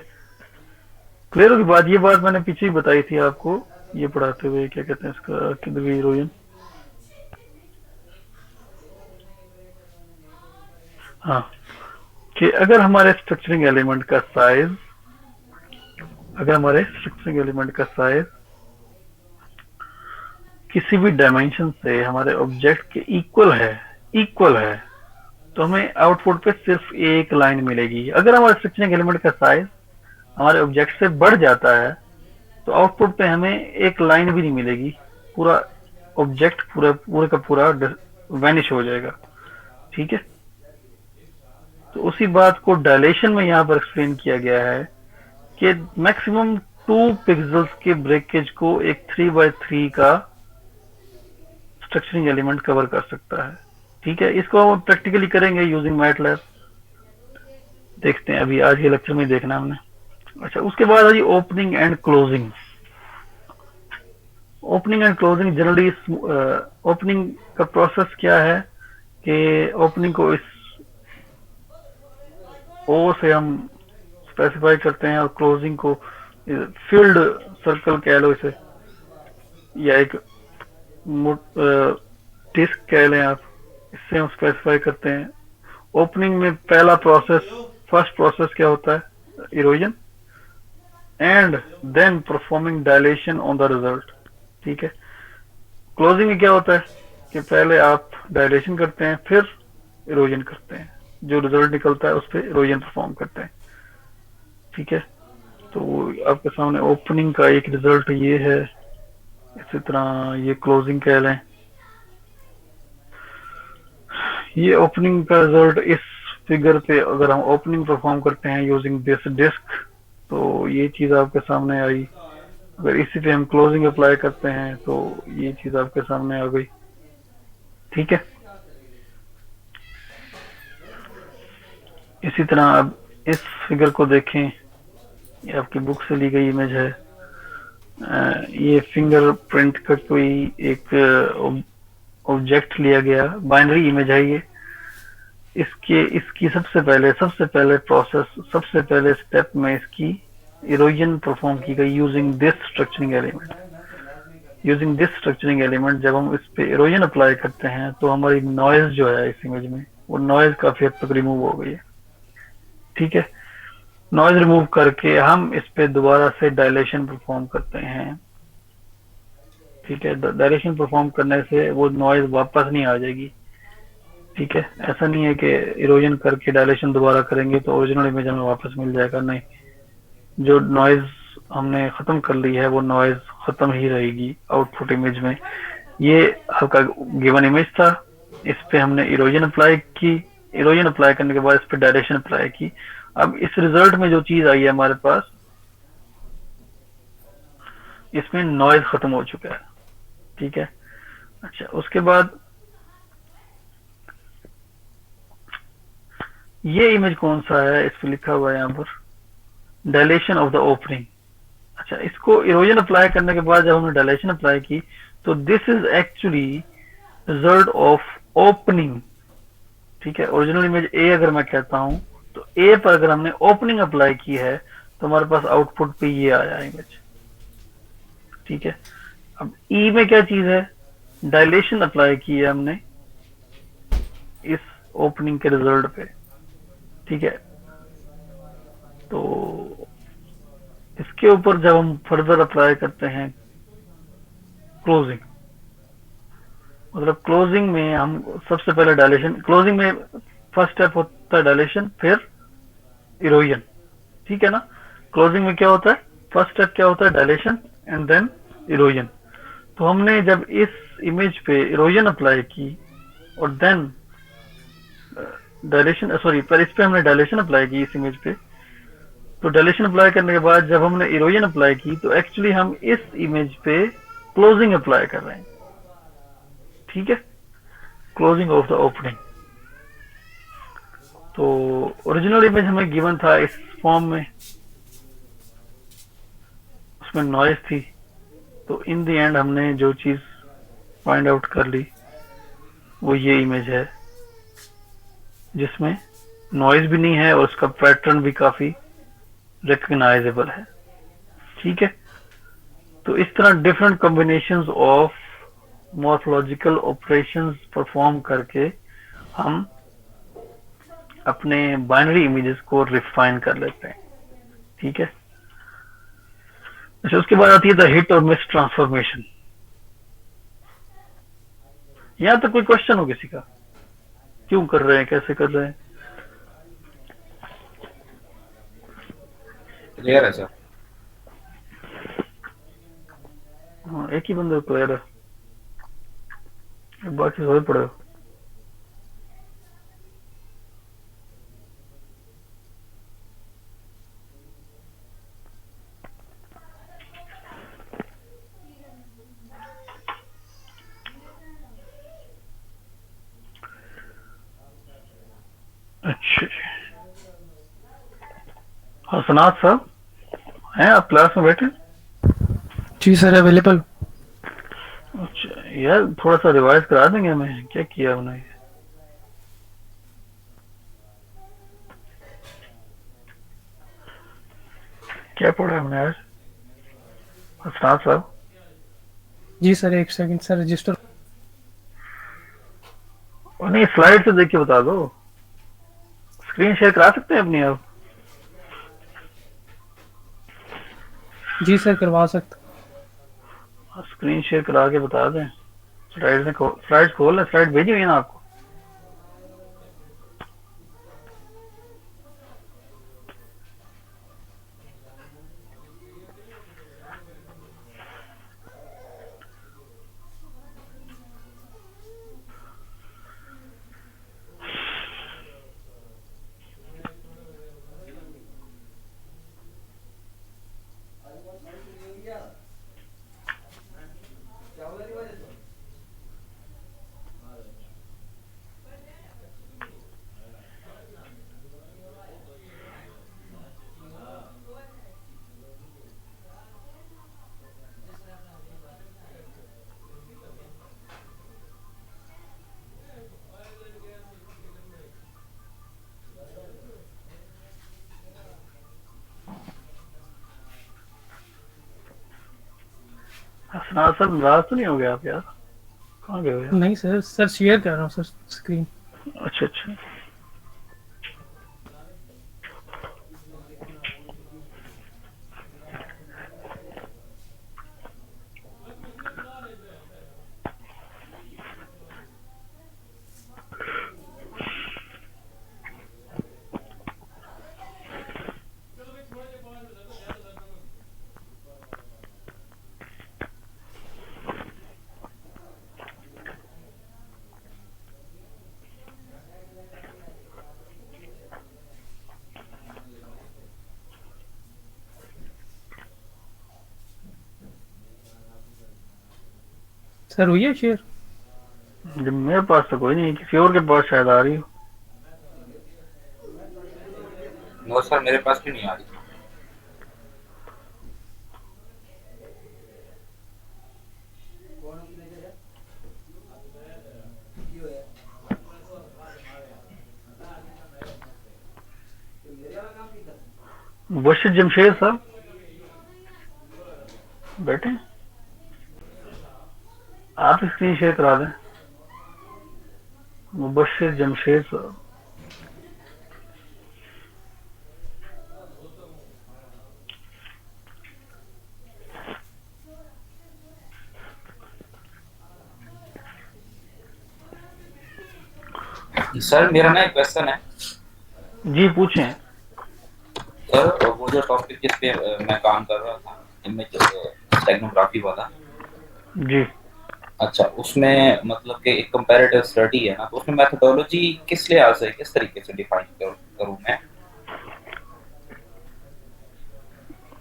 क्लियर होगी बात। ये बात मैंने पीछे ही बताई थी आपको, ये पढ़ाते हुए, क्या कहते हैं इसका, किधर इरोजन, हाँ, कि अगर हमारे स्ट्रक्चरिंग एलिमेंट का साइज किसी भी डायमेंशन से हमारे ऑब्जेक्ट के इक्वल है तो हमें आउटपुट पे सिर्फ एक लाइन मिलेगी। अगर हमारे स्ट्रक्चरिंग एलिमेंट का साइज हमारे ऑब्जेक्ट से बढ़ जाता है तो आउटपुट पे हमें एक लाइन भी नहीं मिलेगी, पूरा ऑब्जेक्ट पूरे का पूरा वैनिश हो जाएगा। ठीक है, तो उसी बात को डायलेशन में यहाँ पर एक्सप्लेन किया गया है कि मैक्सिमम 2 पिक्सेल्स के ब्रेकेज को एक 3x3 का स्ट्रक्चरिंग एलिमेंट कवर कर सकता है। ठीक है, इसको हम प्रैक्टिकली करेंगे यूजिंग मैटलैब। देखते हैं, अभी आज के लेक्चर में देखना हमने। अच्छा, उसके बाद है जी opening and closing. Opening and closing generally opening का प्रोसेस क्या है कि ओपनिंग को इस ओ से हम स्पेसिफाई करते हैं और क्लोजिंग को फील्ड सर्कल कह लो इसे, या एक डिस्क कह लें आप, इससे हम स्पेसिफाई करते हैं। ओपनिंग में पहला प्रोसेस, फर्स्ट प्रोसेस क्या होता है? Erosion and then performing dilation on the result. ठीक है, क्लोजिंग में क्या होता है कि पहले आप डायलेशन करते हैं, फिर इरोजन करते हैं, जो रिजल्ट निकलता है उस पर इरोजन परफॉर्म करते हैं। ठीक है, तो आपके सामने ओपनिंग का एक रिजल्ट ये है, इसी तरह ये क्लोजिंग कह लें। ये ओपनिंग का रिजल्ट इस फिगर पे अगर हम ओपनिंग परफॉर्म करते हैं यूजिंग दिस डिस्क, तो ये चीज आपके सामने आई। अगर इसी पे हम क्लोजिंग अप्लाई करते हैं तो ये चीज आपके सामने आ गई। ठीक है, इसी तरह अब इस फिगर को देखें, ये आपकी बुक से ली गई इमेज है। ये फिंगरप्रिंट का कोई एक ऑब्जेक्ट लिया गया, बाइनरी इमेज है ये। इसकी सबसे पहले प्रोसेस, सबसे पहले स्टेप में इसकी इरोजन परफॉर्म की गई using this structuring element. Using this structuring element जब हम इस पे इरोजन अप्लाई करते हैं तो हमारी नॉइज जो है इस इमेज में, वो नॉइज काफी हद तक रिमूव हो गई है। ठीक है, नॉइज रिमूव करके हम इस पे दोबारा से डायलेशन परफॉर्म करते हैं। ठीक है, डायलेशन परफॉर्म करने से वो नॉइज वापस नहीं आ जाएगी। ठीक है, ऐसा नहीं है कि इरोजन करके डायलेशन दोबारा करेंगे तो ओरिजिनल इमेज हमें वापस मिल जाएगा, नहीं। जो नॉइज हमने खत्म कर ली है वो नॉइज खत्म ही रहेगी आउटपुट इमेज में। ये आपका गिवन इमेज था, इस पे हमने इरोजन अप्लाई की, इरोजन अप्लाई करने के बाद इस पे डायरेक्शन अप्लाई की। अब इस रिजल्ट में जो चीज आई है हमारे पास, इसमें नॉइज खत्म हो चुका है। ठीक है, अच्छा, उसके बाद ये इमेज कौन सा है? इस पे लिखा हुआ है यहाँ पर डायलेशन ऑफ द ओपनिंग। अच्छा, इसको इरोजन अप्लाई करने के बाद जब हमने डायलेशन अप्लाई की तो this is actually result of opening. ठीक है, ओरिजिनल इमेज ए अगर मैं कहता हूं तो ए पर अगर हमने ओपनिंग अप्लाई की है तो हमारे पास आउटपुट पे ये आया इमेज। ठीक है, अब ई में क्या चीज है? डायलेशन अप्लाई की है हमने इस ओपनिंग के रिजल्ट पे। ठीक है, तो इसके ऊपर जब हम फर्दर अप्लाई करते हैं क्लोजिंग, मतलब क्लोजिंग में हम सबसे पहले डायलेशन, क्लोजिंग में फर्स्ट स्टेप होता है डायलेशन, फिर इरोजन। ठीक है ना, क्लोजिंग में क्या होता है? फर्स्ट स्टेप क्या होता है? Dilation and then erosion. तो हमने जब इस इमेज पे इरोजन अप्लाई की और देन डायलेशन, सॉरी, पर इस पे हमने डायलेशन अप्लाई की इस इमेज पे, तो डायलेशन अप्लाई करने के बाद जब हमने इरोजन अप्लाई की तो एक्चुअली हम इस इमेज पे क्लोजिंग अप्लाई कर रहे हैं। ठीक है, क्लोजिंग ऑफ द ओपनिंग। तो ओरिजिनल इमेज हमें गिवन था इस फॉर्म में, उसमें नॉइज थी, तो इन द एंड हमने जो चीज फाइंड आउट कर ली वो ये इमेज है जिसमें नॉइज भी नहीं है और उसका पैटर्न भी काफी रिकग्नाइजेबल है। ठीक है, तो इस तरह different combinations of morphological operations perform करके हम अपने बाइनरी इमेजेस को रिफाइन कर लेते हैं। ठीक है, अच्छा, उसके बाद आती है द हिट और मिस ट्रांसफॉर्मेशन। यहां तक कोई क्वेश्चन हो किसी का? क्यों कर रहे हैं, कैसे कर रहे हैं?
क्लियर है सर?
हाँ, एक ही बंदे को क्लियर है, बाकी सोए पड़े हो। हसनात साहब हैं आप क्लास में बैठे?
जी सर अवेलेबल।
अच्छा यार थोड़ा सा रिवाइज करा देंगे हमें, क्या किया उन्होंने? क्या पढ़ा हमने आज हसनात साहब?
जी सर एक सेकंड सर रजिस्टर।
नहीं स्लाइड से देख के बता दो, स्क्रीन शेयर करा सकते हैं अपनी आप?
जी सर करवा सकता।
स्क्रीन शेयर करा के बता दें। स्लाइड खोल लें, स्लाइड भेजी हुई है ना आपको? हसनात साहब नाराज तो नहीं हो गया आप यार? कहाँ गए हो यार?
नहीं सर सर शेयर कर रहा हूँ सर स्क्रीन।
अच्छा अच्छा
सर हुई है शेयर?
जब मेरे पास तो कोई नहीं, किसी और के पास शायद आ रही हो।
नो सर मेरे पास भी नहीं आ रही।
मुबशिर जमशेद साहब बैठे, आप स्क्रीन शेयर करा दें। मुबशिर जमशेद साहब
सर मेरा ना एक क्वेश्चन है।
जी पूछें।
सर वो जो टॉपिक जिस पे मैं काम कर रहा था इमेज स्टेगनोग्राफी वाला
जी,
अच्छा उसमें मतलब कि एक कंपैरेटिव स्टडी है ना, तो उसमें मेथोडोलॉजी किस लिहाज से किस तरीके से डिफाइन करूं मैं?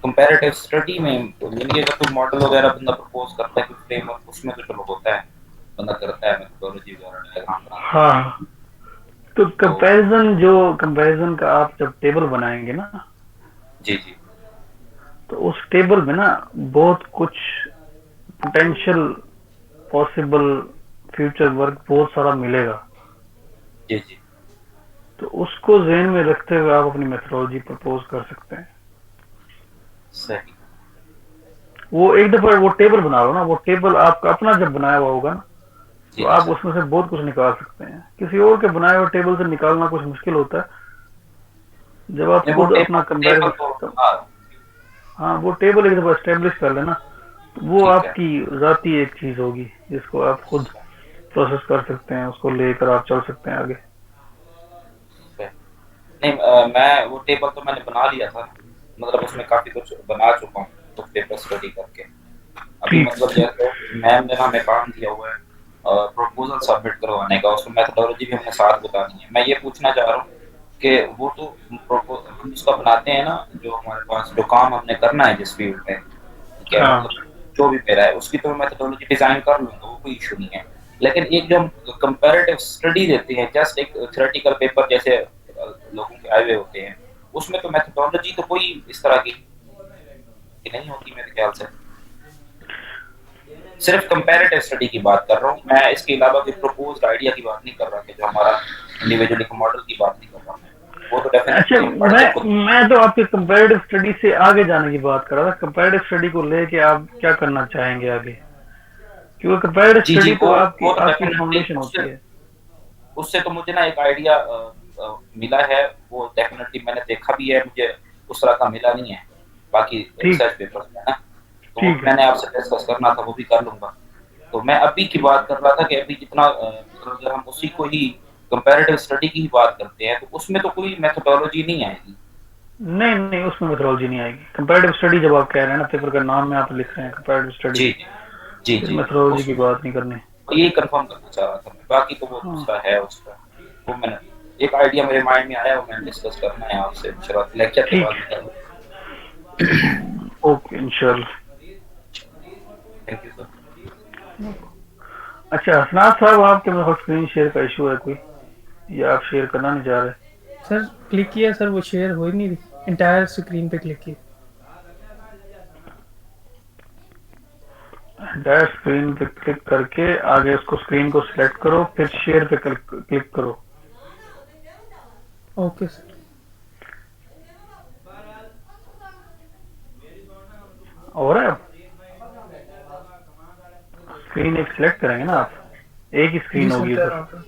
कंपैरेटिव स्टडी में यानी अगर कोई मॉडल वगैरह बंदा प्रपोज करता है, कोई फ्रेमवर्क उसमें तो चलो होता है, बंदा करता है मेथोडोलॉजी वगैरह डायग्राम बनाता है।
हाँ तो कंपैरिजन का आप जब टेबल बनाएंगे ना,
जी जी,
तो उस टेबल में ना बहुत कुछ पोटेंशियल पॉसिबल फ्यूचर वर्क बहुत सारा मिलेगा।
जी जी,
तो उसको ज़हन में रखते हुए आप अपनी मेथोडोलॉजी प्रपोज कर सकते हैं।
सही।
वो एक दफा वो टेबल बना लो ना, वो टेबल आपका अपना जब बनाया हुआ होगा ना, तो आप उसमें से बहुत कुछ निकाल सकते हैं। किसी और के बनाए हुए टेबल से निकालना कुछ मुश्किल होता है। जब आप खुद अपना कंपेरिजन, हाँ वो टेबल एक दफा एस्टेब्लिश कर लेना, तो वो आपकी जाती एक चीज होगी जिसको आप खुद प्रोसेस कर सकते हैं, उसको लेकर आप चल सकते हैं आगे।
नहीं मैं वो टेबल तो मैंने बना लिया था, मतलब उसमें काफी कुछ बना चुका हूँ तो पेपर स्टडी करके। अभी मतलब जैसे मैम ने हमें काम दिया हुआ है प्रपोजल सबमिट करवाने का, उसमें मेथोडोलॉजी भी हमने साथ बतानी है। मैं ये पूछना चाह रहा हूँ कि वो तो हम उसका बनाते हैं ना, जो हमारे पास जो काम हमने करना है जिस फील्ड में, क्या मतलब जो भी मेरा है उसकी तो मेथोडोलॉजी डिजाइन कर लूंगा, वो कोई इशू नहीं है। लेकिन एक जो हम कंपैरेटिव स्टडी देते हैं, जस्ट एक थ्योरेटिकल पेपर जैसे लोगों के आए हुए होते हैं, उसमें तो मेथोडोलॉजी तो कोई इस तरह की नहीं होती मेरे ख्याल से। सिर्फ कंपैरेटिव स्टडी की बात कर रहा हूँ मैं, इसके अलावा कोई प्रपोज्ड आइडिया की बात नहीं कर रहा कि जो हमारा इंडिविजुअल मॉडल की बात नहीं कर रहा मैं, वो तो
अच्छा,
डेफिनेटली
मैं तो आपके कंपैरेटिव स्टडी से आगे जाने की बात कर रहा था। कंपैरेटिव स्टडी को लेके आप क्या करना चाहेंगे आगे, क्योंकि कंपैरेटिव स्टडी तो आपकी फाउंडेशन होती है।
उससे तो मुझे ना एक आइडिया मिला है, वो डेफिनेटली मैंने देखा भी है, मुझे उस तरह का मिला नहीं है बाकी रिसर्च पेपर्स में ना, तो मैंने आपसे डिस्कस करना था, वो भी कर लूंगा। तो मैं अभी की बात कर रहा था कि अभी जितना अगर हम उसी को ही कंपैरेटिव स्टडी की ही बात करते हैं तो उसमें तो कोई मेथोडोलॉजी नहीं आएगी।
नहीं, उसमें मेथोडोलॉजी नहीं आएगी। कंपैरेटिव स्टडी जब आप कह रहे हैं ना, पेपर का नाम में आप लिख रहे हैं कंपैरेटिव स्टडी, जी मेथोडोलॉजी की बात नहीं करनी।
तो यही कंफर्म करना चाह रहा था मैं, बाकी तो वो दूसरा है उसका, वो मैंने एक आइडिया मेरे माइंड में आया, वो मैंने डिस्कस करना है आपसे इंशाल्लाह लेक्चर के बाद।
ओके इंशाल्लाह,
थैंक यू सर।
अच्छा हसनाथ साहब, आपके में स्क्रीन शेयर का इशू है कोई, या आप शेयर करना नहीं चाह रहे?
सर क्लिक किया सर, वो शेयर हो ही नहीं रही, इंटायर स्क्रीन पे क्लिक किया।
इंटायर स्क्रीन पे क्लिक करके आगे उसको स्क्रीन को सिलेक्ट करो, फिर शेयर पे क्लिक करो।
Okay sir.
और स्क्रीन एक सिलेक्ट करेंगे ना आप, एक ही स्क्रीन होगी उधर।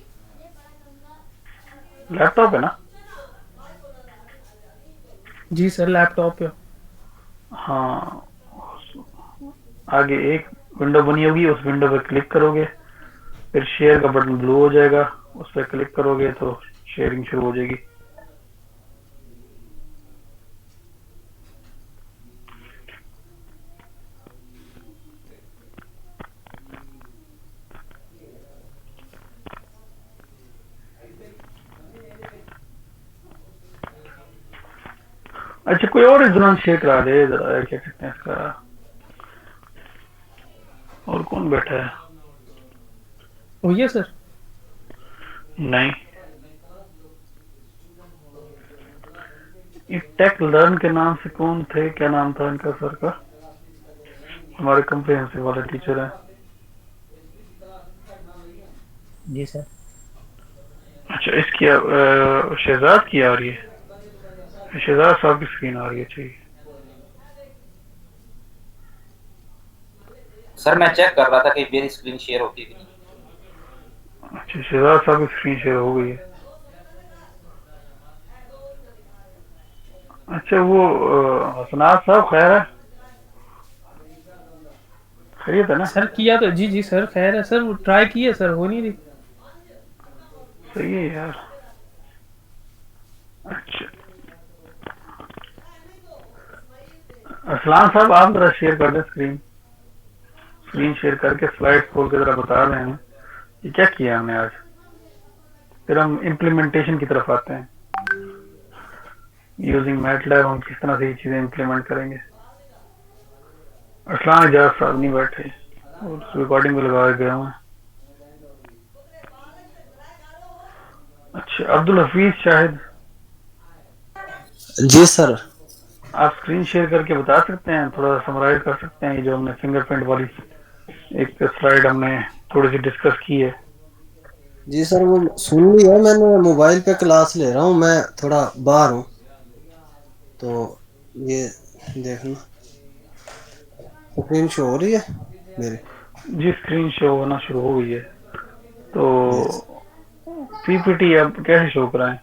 लैपटॉप है ना?
जी सर लैपटॉप है।
हाँ, आगे एक विंडो बनी होगी, उस विंडो पे क्लिक करोगे, फिर शेयर का बटन ब्लू हो जाएगा, उस पर क्लिक करोगे तो शेयरिंग शुरू हो जाएगी। अच्छा, कोई और इस दौरान शेयर करा दे जरा, क्या कहते हैं इसका, और कौन बैठा है?
वही है सर?
नहीं, ये टेक लर्न के नाम से कौन थे, क्या नाम था इनका सर का? हमारे कंप्रिहेंसिव वाले टीचर हैं।
जी सर।
अच्छा, इसकी शहजाद की आ रही है, शहजाद साहब की स्क्रीन आ रही है। चाहिए
सर, मैं चेक कर रहा था कि मेरी स्क्रीन शेयर होती है।
अच्छा, शहजाद साहब की स्क्रीन शेयर हो गई है। अच्छा, वो हसनाथ साहब खैर है? खैरियत है ना?
सर किया तो जी सर खैर है सर, वो ट्राई किया सर, हो नहीं रही।
सही है यार। अच्छा असलान साहब, आप जरा शेयर कर दें स्क्रीन शेयर करके स्लाइड खोल के जरा बता रहे हैं कि क्या किया हमने आज, फिर हम इम्प्लीमेंटेशन की तरफ आते हैं। यूजिंग मैटलैब हम किस तरह से ये चीजें इम्प्लीमेंट करेंगे। असलान इजाज साहब नहीं बैठे और रिकॉर्डिंग में लगा गए हुए। अच्छा, अब्दुल हफीज शाहिद।
जी सर।
आप स्क्रीन शेयर करके बता सकते हैं, थोड़ा समराइज कर सकते हैं, जो हमने फिंगरप्रिंट वाली एक स्लाइड हमने थोड़ी सी डिस्कस की है।
जी सर, वो सुन ली है मैंने, मोबाइल पे क्लास ले रहा हूँ, मैं थोड़ा बाहर हूँ, तो ये देखना स्क्रीन शो हो रही है मेरी?
जी, स्क्रीन शो होना शुरू हो गई है। तो पीपीटी अब कैसे शो कराएं?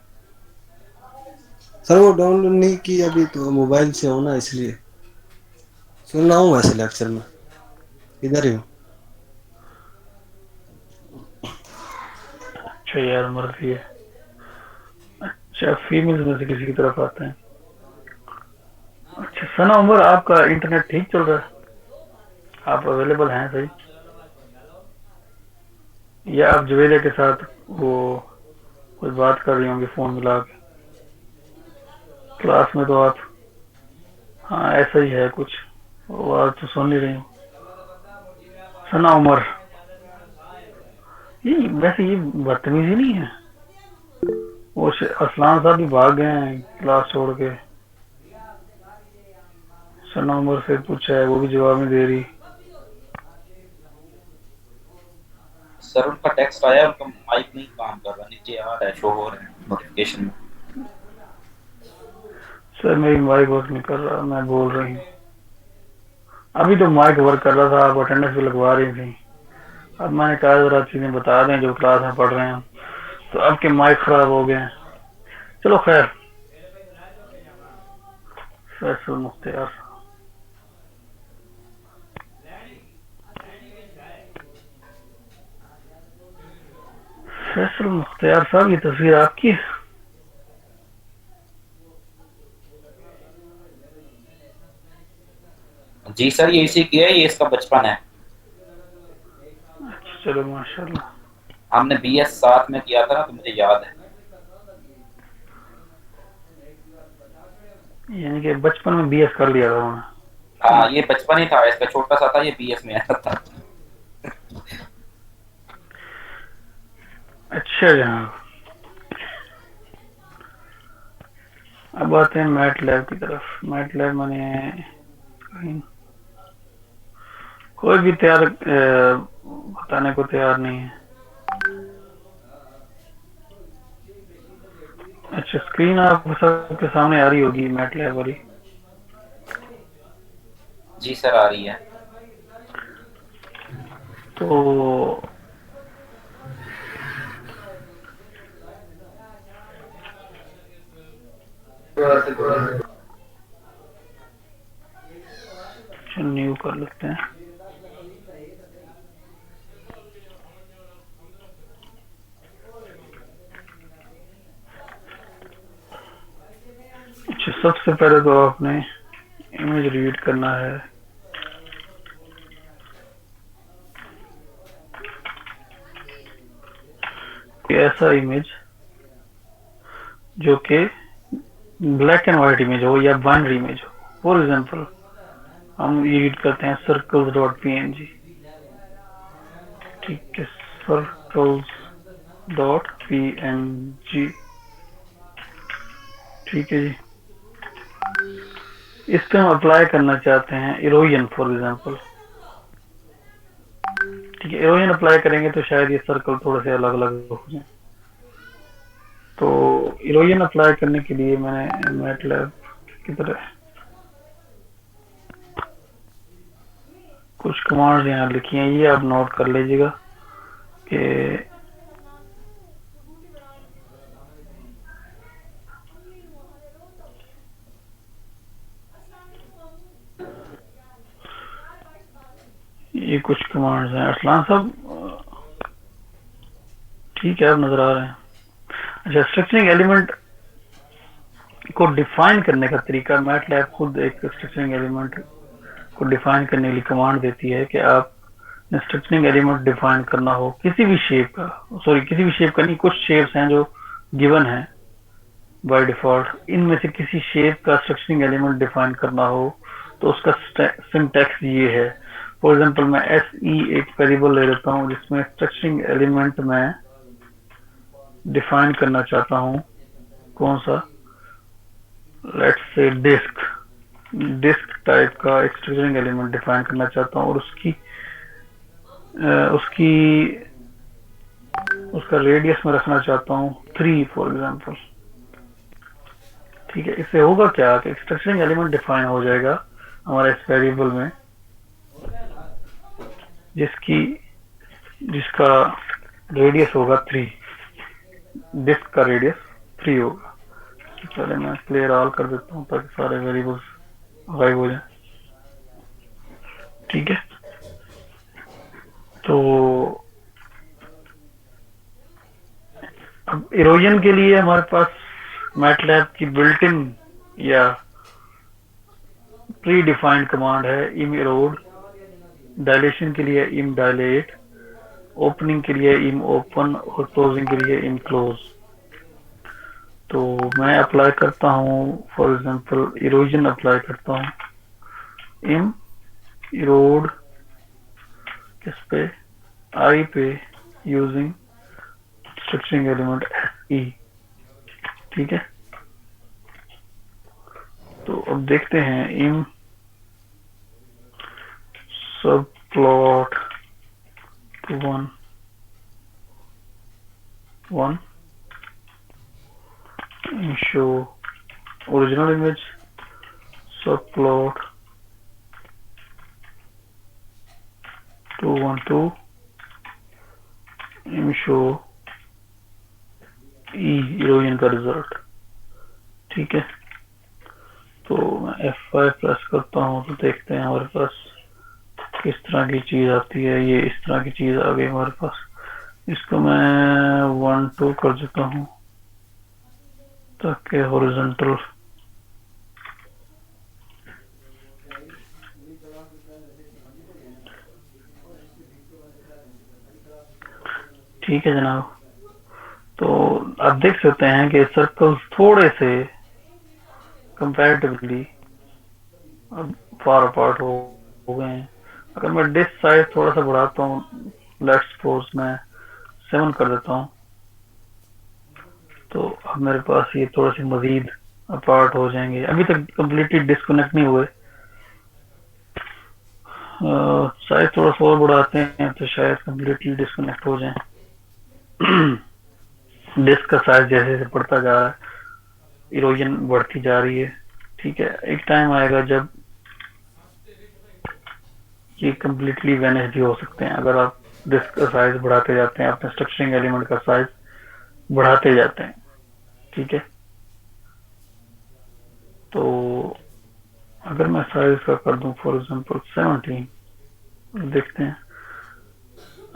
सर वो डाउनलोड नहीं की अभी, तो मोबाइल से हो ना, इसलिए सुन रहा हूँ वैसे लेक्चर में, इधर ही हूँ।
अच्छा यार, मर्जी है। अच्छा, फीमेल में से किसी की तरफ आते हैं। अच्छा सना उमर, आपका इंटरनेट ठीक चल रहा है? आप अवेलेबल हैं सही? या आप जवेदा के साथ वो कुछ बात कर रही होंगी फोन मिला के? क्लास में तो आप, हाँ ऐसा ही है कुछ, वो आज तो सुन नहीं रही हूँ। सना उमर, ये वैसे ये बदतमीजी नहीं है? वो वो असलान साहब भी भाग गए हैं क्लास छोड़ के। नंबर से पूछा है, वो भी जवाब नहीं दे रही।
सर उनका टेक्स्ट आया, उनका माइक नहीं काम कर रहा, नीचे आ रहा है, शो हो रहा है नोटिफिकेशन में।
सर मेरी माइक वर्क नहीं कर रहा, मैं बोल रही हूँ। अभी तो माइक वर्क कर रहा था, आप अटेंडेंस भी लगवा रही थी। अब मैंने कहा जरा चीजें बता दें जो क्लास में पढ़ रहे हैं, तो आपके माइक खराब हो गए हैं। चलो खैर, फैसल मुख्तियार साहब, ये तस्वीर आपकी है?
जी सर, ये इसी की है, ये इसका बचपन है।
चलो माशाल्लाह।
हमने बीएस साथ में किया था ना, तो मुझे याद है।
यानी कि बचपन में बीएस कर लिया था उन्होंने।
हाँ, ये बचपन ही था इसका, छोटा सा था, ये बीएस में आया था।
अच्छा जनाब, अब आते हैं मैट लैब की तरफ। मैट लैब मैंने कोई भी तैयार बताने को तैयार नहीं है। अच्छा, स्क्रीन आप सबके सामने आ रही होगी मैट लैब वाली?
जी सर, आ रही है।
तो न्यू कर लेते हैं। अच्छा, सबसे पहले तो आपने इमेज रीड करना है। ऐसा इमेज जो कि ब्लैक एंड व्हाइट इमेज हो या बाइनरी इमेज हो। फॉर एग्जांपल हम रीड करते हैं सर्कल्स डॉट png। ठीक है, सर्कल्स डॉट png। ठीक है जी, इस पे हम अप्लाई करना चाहते हैं इरोजन फॉर एग्जांपल। ठीक है, इरोजन अप्लाई करेंगे तो शायद ये सर्कल थोड़े से अलग अलग हो जाए। तो इरोजन अप्लाई करने के लिए मैंने मैटलैब की तरह कुछ कमांड्स यहाँ लिखी हैं, ये आप नोट कर लीजिएगा कि ये कुछ कमांड्स हैं। अरसलान साहब ठीक है, आप नजर आ रहे हैं। अच्छा, स्ट्रक्चरिंग एलिमेंट को डिफाइन करने का तरीका, मैटलैब खुद एक स्ट्रक्चरिंग एलिमेंट को डिफाइन करने के लिए कमांड देती है कि आप स्ट्रक्चरिंग एलिमेंट डिफाइन करना हो किसी भी शेप का, किसी भी शेप का नहीं, कुछ शेप्स हैं जो गिवन है बाय डिफॉल्ट, इनमें से किसी शेप का स्ट्रक्चरिंग एलिमेंट डिफाइन करना हो तो उसका सिंटैक्स ये है। फॉर एग्जांपल मैं SE एक वेरिएबल ले लेता हूँ जिसमें स्ट्रक्चरिंग एलिमेंट मैं डिफाइन करना चाहता हूँ कौन सा, लेट्स से डिस्क टाइप का एक स्ट्रक्चरिंग एलिमेंट डिफाइन करना चाहता हूँ और उसका रेडियस में रखना चाहता हूँ 3 फॉर एग्जांपल। ठीक है, इससे होगा क्या कि स्ट्रक्चरिंग एलिमेंट डिफाइन हो जाएगा हमारे इस वेरिएबल में जिसका रेडियस होगा 3, डिस्क का रेडियस 3 होगा। तो पहले मैं क्लियर ऑल कर देता हूँ ताकि सारे वेरिएबल्स गायब हो जाए। ठीक है, तो अब इरोजन के लिए हमारे पास मैटलैब की बिल्ट इन या प्री डिफाइंड कमांड है इमइरोड, डायलेशन के लिए इमडायलेट, ओपनिंग के लिए इमओपन और क्लोजिंग के लिए इमक्लोज। तो मैं अप्लाई करता हूँ, फॉर एग्जांपल इरोजन अप्लाई करता हूँ इमइरोड किस पे, आई पे, यूजिंग स्ट्रक्चरिंग एलिमेंट SE। ठीक है, तो अब देखते हैं इन सब plot two one show original image subplot 212 show हीरोइन का रिजल्ट। ठीक है, तो मैं F5 प्रेस करता हूँ तो देखते हैं हमारे पास किस तरह की चीज आती है। ये इस तरह की चीज आ गई हमारे पास। इसको मैं 1-2 कर देता हूँ ताकि हॉरिजॉन्टल ठीक है जनाब। तो आप देख सकते हैं कि सर्कल्स थोड़े से कंपैरेटिवली फार अपार्ट हो गए हैं। अगर मैं डिस्क साइज थोड़ा सा बढ़ाता हूँ, लेट्स सपोज मैं 7 कर देता हूँ, तो अब मेरे पास ये थोड़े से मजीद अपार्ट हो जाएंगे। अभी तक कंप्लीटली डिस्कनेक्ट नहीं हुए। साइज थोड़ा सा और बढ़ाते हैं तो शायद कंप्लीटली डिस्कनेक्ट हो जाए। डिस्क का साइज जैसे जैसे बढ़ता जा रहा है, इरोजन बढ़ती जा रही है। ठीक है, एक टाइम आएगा जब ये कंप्लीटली वैनिश भी हो सकते हैं। अगर आप डिस्क का साइज बढ़ाते जाते हैं, अपने स्ट्रक्चरिंग एलिमेंट का साइज बढ़ाते जाते हैं। ठीक है, तो अगर मैं साइज का कर दूं फॉर एग्जांपल 17, देखते हैं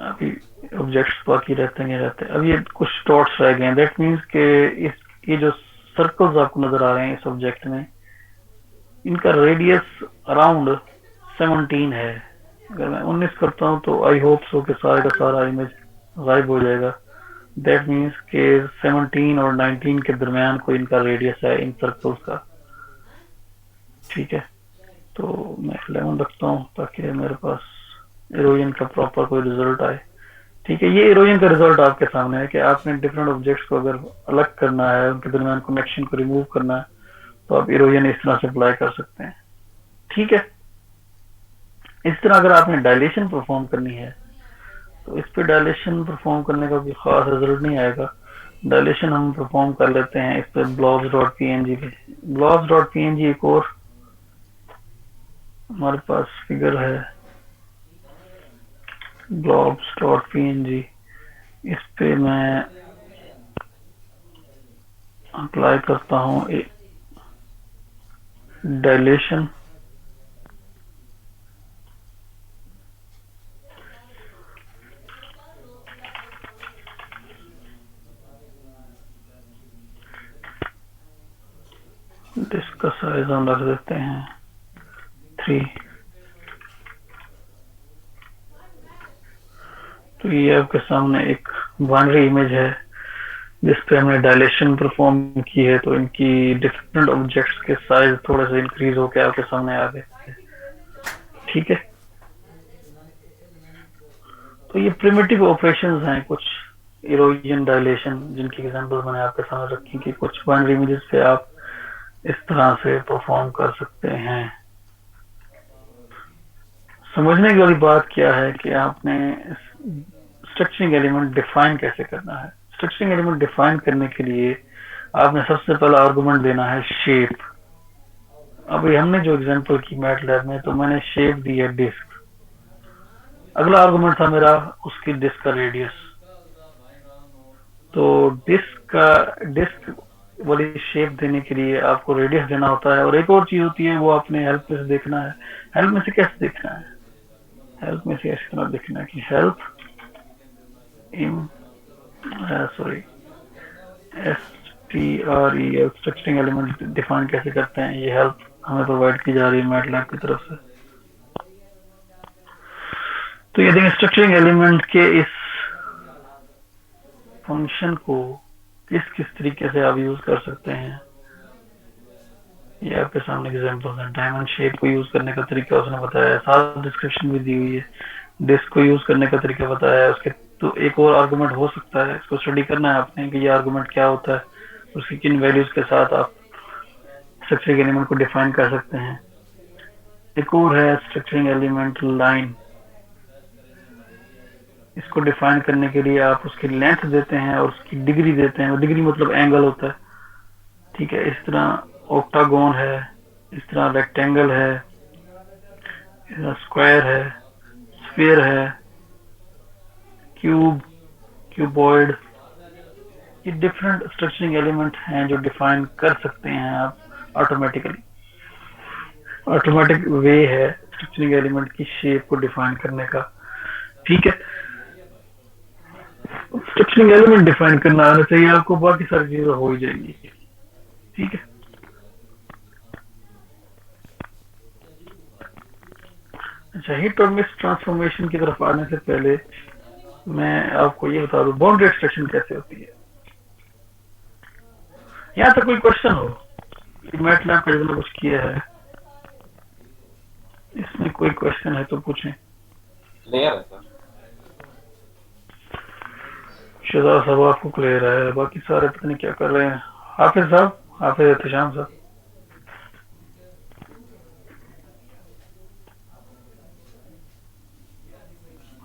अभी ऑब्जेक्ट्स बाकी रहते हैं। अब ये कुछ डॉट्स रह गए हैं। दैट मीन्स के ये जो सर्कल्स आपको नजर आ रहे हैं इस ऑब्जेक्ट में, इनका रेडियस अराउंड 17 है। अगर मैं 19 करता हूं तो आई होप सो के सारे का सारा इमेज गायब हो जाएगा। दैट मीन्स के 17 और 19 के दरमियान कोई इनका रेडियस है इन सर्कल्स का। ठीक है, तो मैं 11 रखता हूँ ताकि मेरे पास इरोजन का प्रॉपर कोई रिजल्ट आए। ठीक है, ये इरोजन का रिजल्ट आपके सामने है कि आपने डिफरेंट ऑब्जेक्ट्स को अगर अलग करना है, उनके दरमियान कनेक्शन को रिमूव करना है, तो आप इरोजन इस तरह से अप्लाई कर सकते हैं। ठीक है, इस तरह अगर आपने डायलेशन परफॉर्म करनी है तो इस पे डायलेशन परफॉर्म करने का कोई खास रिजल्ट नहीं आएगा। डायलेशन हम परफॉर्म कर लेते हैं इस पे blobs.png पे। blobs.png एक और हमारे पास फिगर है blobs.png। इस पे मैं अप्लाई करता हूँ डायलेशन। डिस्क का साइज हम रख देते हैं 3। तो ये आपके सामने एक बाइनरी इमेज है जिसपे हमने डायलेशन परफॉर्म की है। तो इनकी डिफरेंट ऑब्जेक्ट्स के साइज थोड़े से इंक्रीज होकर आपके सामने आ गए। ठीक है, तो ये प्रिमिटिव ऑपरेशंस हैं कुछ इरोजन डायलेशन, जिनकी एग्जांपल मैंने आपके सामने रखी कि कुछ बाइनरी इमेजेस पे आप इस तरह से परफॉर्म कर सकते हैं। समझने की वाली बात क्या है कि आपने स्ट्रक्चरिंग एलिमेंट डिफाइन कैसे करना है। स्ट्रक्चरिंग एलिमेंट डिफाइन करने के लिए आपने सबसे पहला आर्गुमेंट देना है शेप। अभी हमने जो एग्जांपल की मैटलैब में, तो मैंने शेप दी है डिस्क। अगला आर्गुमेंट था मेरा उसकी डिस्क का रेडियस। तो डिस्क वाली शेप देने के लिए आपको रेडियस देना होता है। और एक और चीज होती है, वो आपने हेल्प में से देखना है। हेल्प में से कैसे देखना है? हेल्प में से इस तरह देखना है कि help STREL structuring element define कैसे करते हैं। ये हेल्प हमें प्रोवाइड की जा रही है मैटलैब की तरफ से। तो ये देखिए स्ट्रक्चरिंग एलिमेंट के इस फंक्शन को किस किस तरीके से आप यूज कर सकते हैं, ये आपके सामने एग्जांपल है। डायमंड शेप को यूज करने का तरीका उसने बताया है, साथ डिस्क्रिप्शन भी दी हुई है। डिस्क को यूज करने का तरीका बताया है उसके। तो एक और आर्गुमेंट हो सकता है, इसको स्टडी करना है आपने कि ये आर्गुमेंट क्या होता है। उसकी किन वैल्यूज के साथ आप स्ट्रक्चरिंग एलिमेंट को डिफाइन कर सकते हैं। एक और है स्ट्रक्चरिंग एलिमेंट लाइन। इसको डिफाइन करने के लिए आप उसकी लेंथ देते हैं और उसकी डिग्री देते हैं। डिग्री मतलब एंगल होता है, ठीक है। इस तरह ऑक्टागोन है, इस तरह रेक्टेंगल है, इस तरह स्क्वायर है, स्फीयर है, क्यूब, क्यूबॉइड। ये डिफरेंट स्ट्रक्चरिंग एलिमेंट हैं जो डिफाइन कर सकते हैं आप ऑटोमेटिकली। ऑटोमेटिक वे है स्ट्रक्चरिंग एलिमेंट की शेप को डिफाइन करने का, ठीक है। स्ट्रक्चरिंग एलिमेंट डिफाइन करना आना चाहिए आपको, बाकी सारी चीजें हो ही जाएंगी, ठीक है। अच्छा, हीट और मिक्स ट्रांसफॉर्मेशन की तरफ आने से पहले मैं आपको ये बता दूं बाउंड्री एक्सट्रैक्शन कैसे होती है। यहाँ तक कोई क्वेश्चन हो? मैटलैब का जितना कुछ किया है इसमें कोई क्वेश्चन है तो पूछें।
क्लियर है सर?
शहजाद साहब आपको क्लियर है, बाकी सारे पता नहीं क्या कर रहे हैं। हाफिज साहब, हाफिज एहतशाम साहब।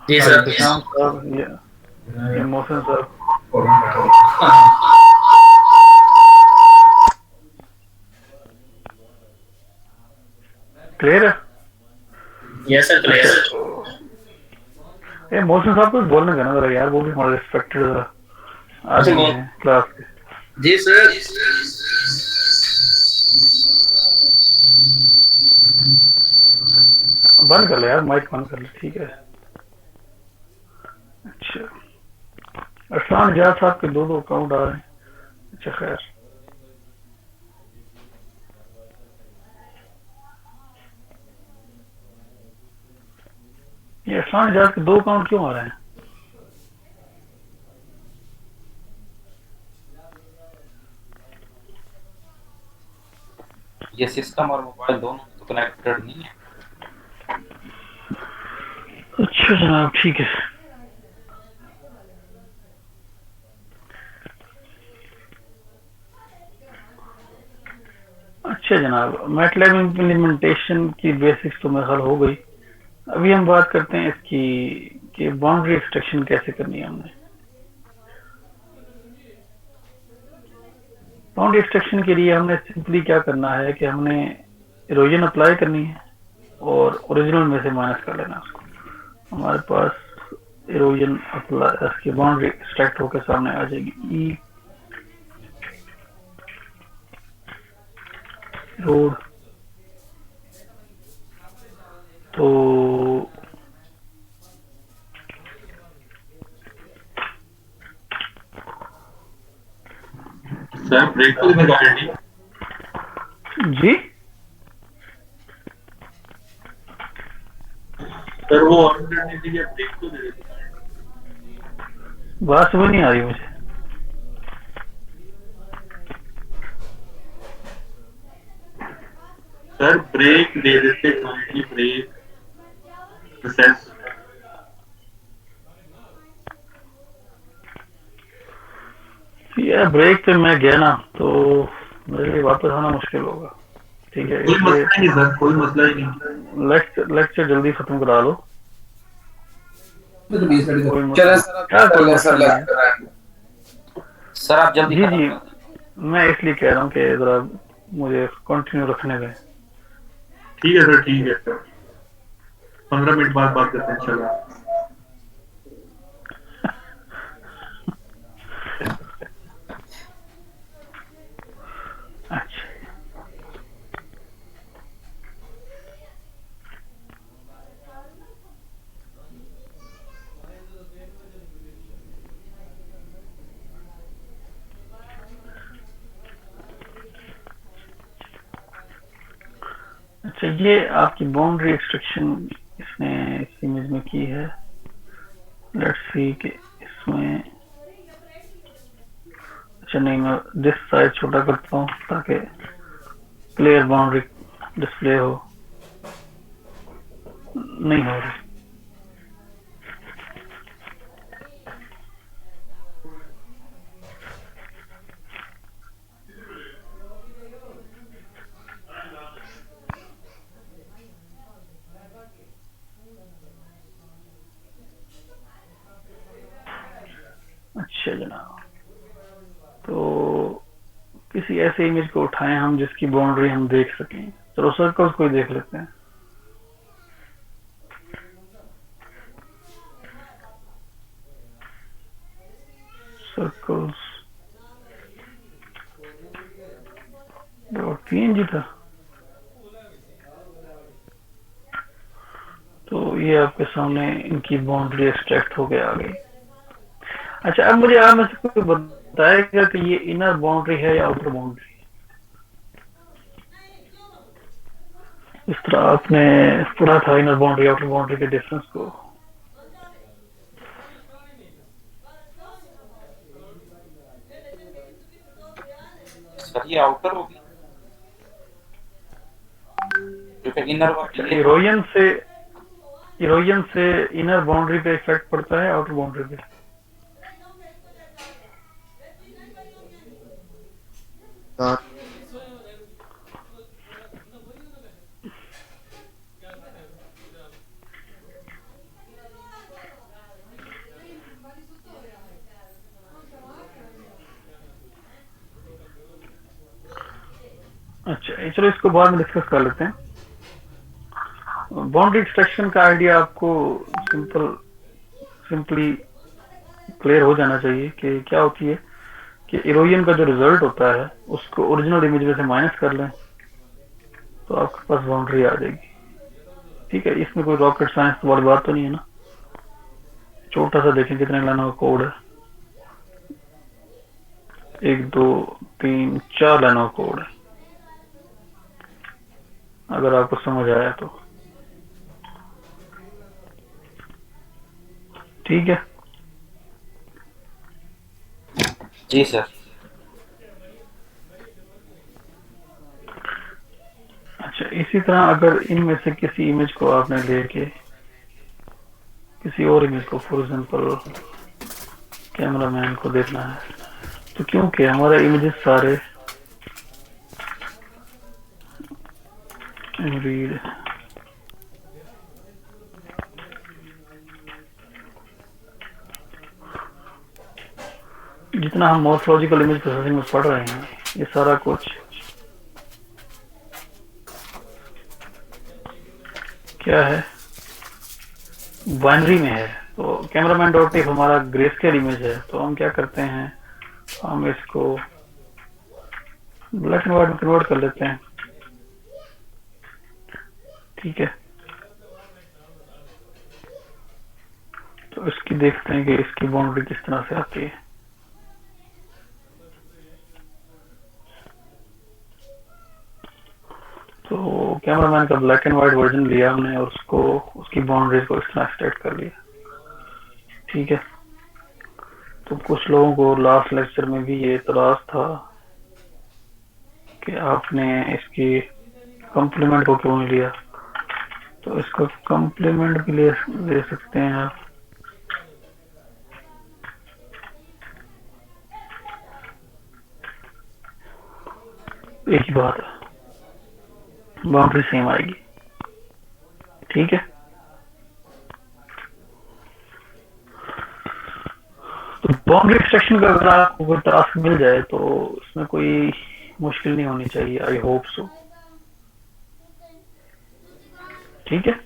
जी सर।
एहतशाम साहब, ये मोहसिन साहब। क्लियर है?
Yes sir, clear.
ए मोहसिन साहब को बोलने का ना जरा यार, वो भी हमारे रिस्पेक्टेड आदमी हैं क्लास के।
जी सर।
बंद कर ले यार, माइक बंद कर ले, ठीक है। अच्छा, अरसान इजाज साहब के दो अकाउंट आ रहे हैं। अच्छा खैर, ये अरसान इजाज के दो अकाउंट क्यों आ रहे हैं?
ये सिस्टम और मोबाइल दोनों तो कनेक्टेड नहीं है।
अच्छा जनाब, ठीक है। अच्छा जनाब, मैटलैब इम्प्लीमेंटेशन की बेसिक्स तो मेरे ख्याल हो गई। अभी हम बात करते हैं इसकी कि बाउंड्री एक्सट्रैक्शन कैसे करनी है हमने। बाउंड्री एक्सट्रैक्शन के लिए हमने सिंपली क्या करना है कि हमने इरोजन अप्लाई करनी है और ओरिजिनल में से माइनस कर लेना उसको। हमारे पास इरोजन अप्लाई, इसकी बाउंड्री एक्सट्रैक्ट होकर सामने आ जाएगी। ई रोड, तो
सर ब्रेक तो नहीं गारंटी
जी
सर, वो ऑन करने के लिए ब्रेक तो दे देते।
बात समझ नहीं आ रही मुझे।
सर ब्रेक दे देते, काइंडली ब्रेक प्रोसेस।
यार ब्रेक पे मैं गया ना तो मेरे लिए वापस आना मुश्किल होगा, ठीक है।
कोई मसला नहीं सर, कोई मसला ही नहीं।
लेक्चर जल्दी खत्म करा लो।
चलो
सर आप जल्दी
जी जी, मैं इसलिए कह रहा हूँ कि जरा मुझे कंटिन्यू रखने दें।
ठीक है सर, ठीक है। 15 मिनट बाद बात करते हैं इंशाल्लाह।
अच्छा, अच्छा ये आपकी बाउंड्री एक्सट्रैक्शन इसने इस इमेज में की है। लेट्स सी कि इसमें, अच्छा नहीं, मैं दिस साइज छोटा करता हूँ ताकि क्लियर बाउंड्री डिस्प्ले हो। नहीं हो रही। अच्छा जनाब, तो किसी ऐसे इमेज को उठाएं हम जिसकी बाउंड्री हम देख सकें। चलो सर्कल्स को ही देख लेते हैं। सर्कल्स पीएनजी था, तो ये आपके सामने इनकी बाउंड्री एक्सट्रैक्ट होके आ गई। अच्छा, अब मुझे आप में से कोई बताएगा कि ये इनर बाउंड्री है या आउटर बाउंड्री? इस तरह आपने पढ़ा था इनर बाउंड्री आउटर बाउंड्री के डिफरेंस को।
सर ये आउटर होगी क्योंकि इनर
इरोजन से इनर बाउंड्री पे इफेक्ट पड़ता है आउटर बाउंड्री पे?
हाँ।
अच्छा, चलो इसको बाद में डिस्कस कर लेते हैं। बाउंड्री एक्सट्रैक्शन का आइडिया आपको सिंपली क्लियर हो जाना चाहिए कि क्या होती है कि इरोजन का जो रिजल्ट होता है उसको ओरिजिनल इमेज में से माइनस कर लें तो आपके पास बाउंड्री आ जाएगी। ठीक है, इसमें कोई रॉकेट साइंस वाली बात तो नहीं है ना। छोटा सा देखें कितने लाइनों का कोड है, 1 2 3 4 लाइनों का कोड है, अगर आपको समझ आया तो। ठीक है
जी सर।
अच्छा, इसी तरह अगर इनमें से किसी इमेज को आपने लेके किसी और इमेज को, फॉर एग्जांपल कैमरामैन को देखना है, तो क्योंकि हमारे इमेजेस सारे रीड जितना हम मॉर्फोलॉजिकल इमेज प्रोसेसिंग में पढ़ रहे हैं ये सारा कुछ क्या है, बाइनरी में है। तो कैमरामैन डॉट टिफ हमारा ग्रेस्केल इमेज है, तो हम क्या करते हैं, हम इसको ब्लैक एंड व्हाइट में कन्वर्ट कर लेते हैं। ठीक है, तो इसकी देखते हैं कि इसकी बाउंड्री किस तरह से आती है। तो कैमरामैन का ब्लैक एंड व्हाइट वर्जन लिया हमने और उसको उसकी बाउंड्रीज को इस तरह एक्सट्रैक्ट कर लिया। ठीक है, तो कुछ लोगों को लास्ट लेक्चर में भी ये इतराज था कि आपने इसकी कॉम्प्लीमेंट को क्यों नहीं लिया, तो इसका कॉम्प्लीमेंट भी ले सकते हैं आप। एक ही बात है, बाउंड्री सेम आएगी। ठीक है, तो बाउंड्री एक्सट्रैक्शन का अगर आपको कोई टास्क मिल जाए तो इसमें कोई मुश्किल नहीं होनी चाहिए, आई होप सो। ठीक है,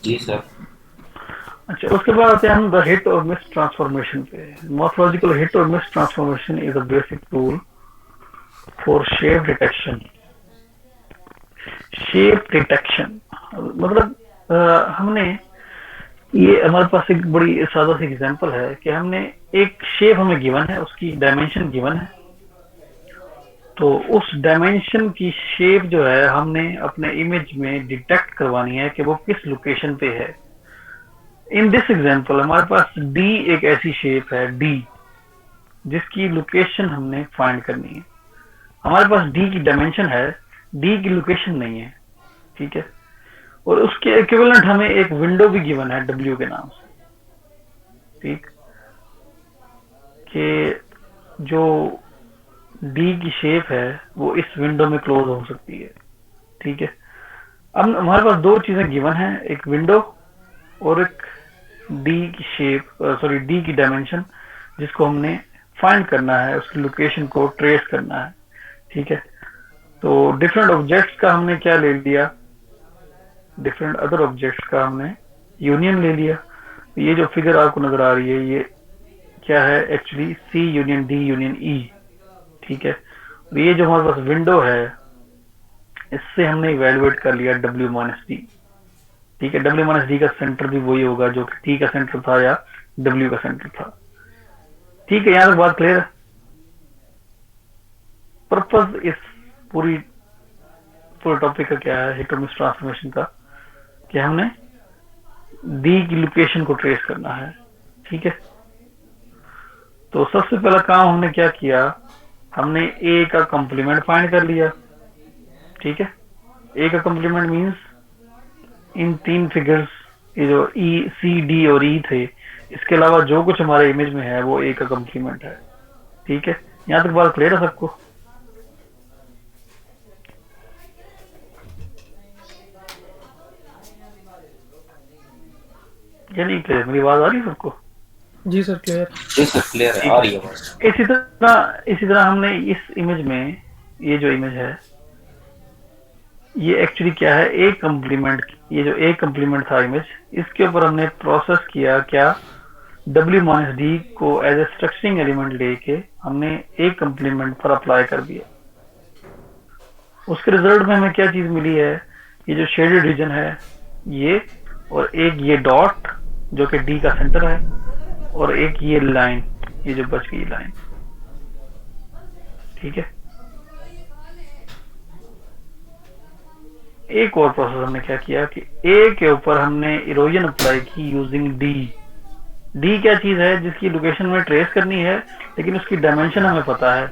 जी सर।
अच्छा, उसके बाद आते हैं हम द हिट और मिस ट्रांसफॉर्मेशन पे। मॉर्फोलॉजिकल हिट और miss transformation is a basic tool for shape detection. Shape detection मतलब हमने ये हमारे पास एक बड़ी सादा सी एग्जांपल है कि हमने एक शेप हमें गिवन है, उसकी डायमेंशन गिवन है, तो उस डायमेंशन की शेप जो है हमने अपने इमेज में डिटेक्ट करवानी है कि वो किस लोकेशन पे है। इन दिस एग्जांपल हमारे पास डी एक ऐसी शेप है, डी जिसकी लोकेशन हमने फाइंड करनी है। हमारे पास डी की डायमेंशन है, डी की लोकेशन नहीं है। ठीक है, और उसके इक्विवेलेंट हमें एक विंडो भी गिवन है डब्ल्यू के नाम से। ठीक, कि जो डी की शेप है वो इस विंडो में क्लोज हो सकती है। ठीक है, अब हमारे पास दो चीजें गिवन है, एक विंडो और एक डी की शेप, सॉरी डी की डायमेंशन, जिसको हमने फाइंड करना है, उसकी लोकेशन को ट्रेस करना है। ठीक है, तो डिफरेंट ऑब्जेक्ट्स का हमने क्या ले लिया, डिफरेंट अदर ऑब्जेक्ट्स का हमने यूनियन ले लिया। ये जो फिगर आपको नजर आ रही है ये क्या है, actually C union D union E. ठीक है, और ये जो हमारे पास विंडो है इससे हमने इवेलुएट कर लिया W माइनस डी। ठीक है, W माइनस डी का सेंटर भी वही होगा जो कि T का सेंटर था या W का सेंटर था। ठीक है, यहां तक बात क्लियर है। पर्पस इस पूरे टॉपिक का क्या है, हेटेरोमिक्स ट्रांसफॉर्मेशन का, कि हमने डी की लोकेशन को ट्रेस करना है। ठीक है, तो सबसे पहला काम हमने क्या किया, हमने ए का कॉम्प्लीमेंट फाइंड कर लिया। ठीक है, ए का कॉम्प्लीमेंट मींस इन तीन फिगर्स, ये जो ई सी डी और ई थे, इसके अलावा जो कुछ हमारे इमेज में है वो ए का कॉम्प्लीमेंट है। ठीक है, यहां तक बात क्लियर है सबको? या नहीं क्लियर? मेरी आवाज आ रही है सबको?
जी सर क्लियर।
जी सर क्लियर है, आ रही है।
इसी तरह हमने इस इमेज में, ये जो इमेज है ये एक्चुअली क्या है, ए कॉम्प्लीमेंट, ये जो ए कॉम्प्लीमेंट था इमेज, इसके ऊपर हमने प्रोसेस किया क्या, W माइनस डी को एज ए स्ट्रक्चरिंग एलिमेंट लेके हमने ए कॉम्प्लीमेंट पर अप्लाई कर दिया। उसके रिजल्ट में हमें क्या चीज मिली है, ये जो शेडेड रीजन है ये, और एक ये डॉट जो कि डी का सेंटर है, और एक ये लाइन, ये जो बच गई लाइन। ठीक है, एक और प्रोसेस हमने क्या किया कि ए के ऊपर हमने इरोजन अप्लाई की यूजिंग डी। डी क्या चीज है, जिसकी लोकेशन में ट्रेस करनी है लेकिन उसकी डायमेंशन हमें पता है।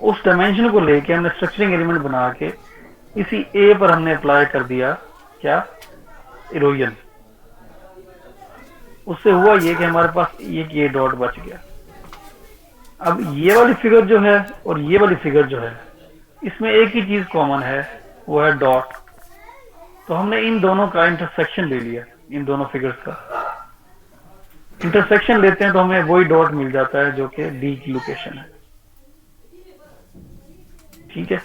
उस डायमेंशन को लेके हमने स्ट्रक्चरिंग एलिमेंट बना के इसी ए पर हमने अप्लाई कर दिया क्या, इरोजन। उससे हुआ ये कि हमारे पास ये डॉट बच गया। अब ये वाली फिगर जो है और ये वाली फिगर जो है, इसमें एक ही चीज कॉमन है, वो है डॉट। तो हमने इन दोनों का इंटरसेक्शन ले लिया, इन दोनों फिगर्स का इंटरसेक्शन लेते हैं तो हमें वही डॉट मिल जाता है जो कि डी की लोकेशन है। ठीक है,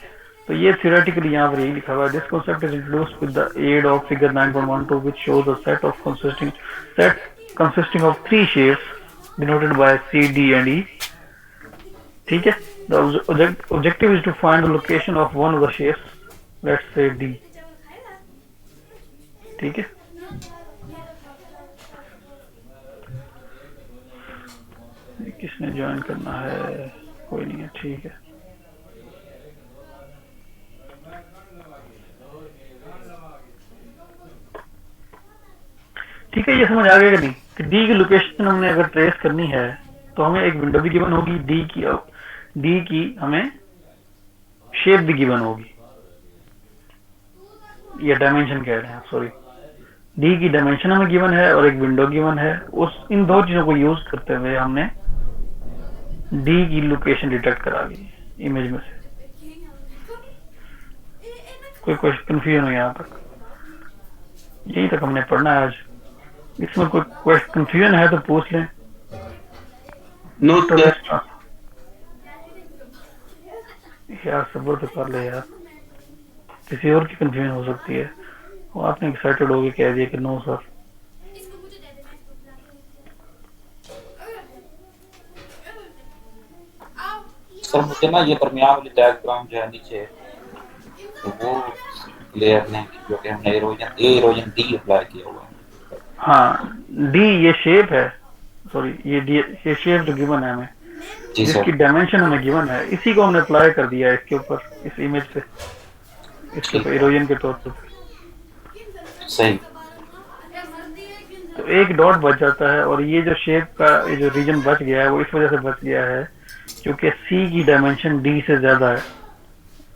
तो ये थियोरेटिकली यहाँ पर यही लिखा हुआ है, this concept is introduced with the aid of figure 9.12 which shows a set consisting of three shapes denoted by C, D and E. ठीक है, the objective is to find the location of one of the shapes, let's say D. ठीक है, किसने join करना है? कोई नहीं है, ठीक है। ठीक है, ये समझ आ गया कि नहीं कि डी की लोकेशन हमने अगर ट्रेस करनी है तो हमें एक विंडो भी गिवन होगी, डी की हमें शेप भी गिवन होगी, ये डायमेंशन कह रहे हैं, सॉरी, डी की डायमेंशन हमें गिवन है और एक विंडो गिवन है। उस इन दो चीजों को यूज करते हुए हमने डी की लोकेशन डिटेक्ट करा ली इमेज में से। कोई कंफ्यूजन हो यहाँ तक? यही तक हमने पढ़ना है आज। इसमें कोई कंफ्यूजन है तो पूछ लें।
नो
यार सब्र तो कर ले यार, किसी और की कंफ्यूजन हो सकती है। वो आपने एक्साइटेड होके कह दिया कि नो सर।
सर मुझे ना ये दरमियान वाली डायग्राम जो है नीचे, तो वो क्लियर नहीं, क्योंकि हमने इरोजन डी अप्लाई किया हुआ है।
हाँ, डी ये शेप है, सॉरी ये शेप जो गिवन है हमें, जिसकी डायमेंशन हमें गिवन है, इसी को हमने अप्लाई कर दिया इसके ऊपर, इस इमेज पे, इसके ऊपर इरोजन के तौर पर।
सही।
तो एक डॉट बच जाता है, और ये जो शेप का ये जो रीजन बच गया है वो इस वजह से बच गया है क्योंकि सी की डायमेंशन डी से ज्यादा है।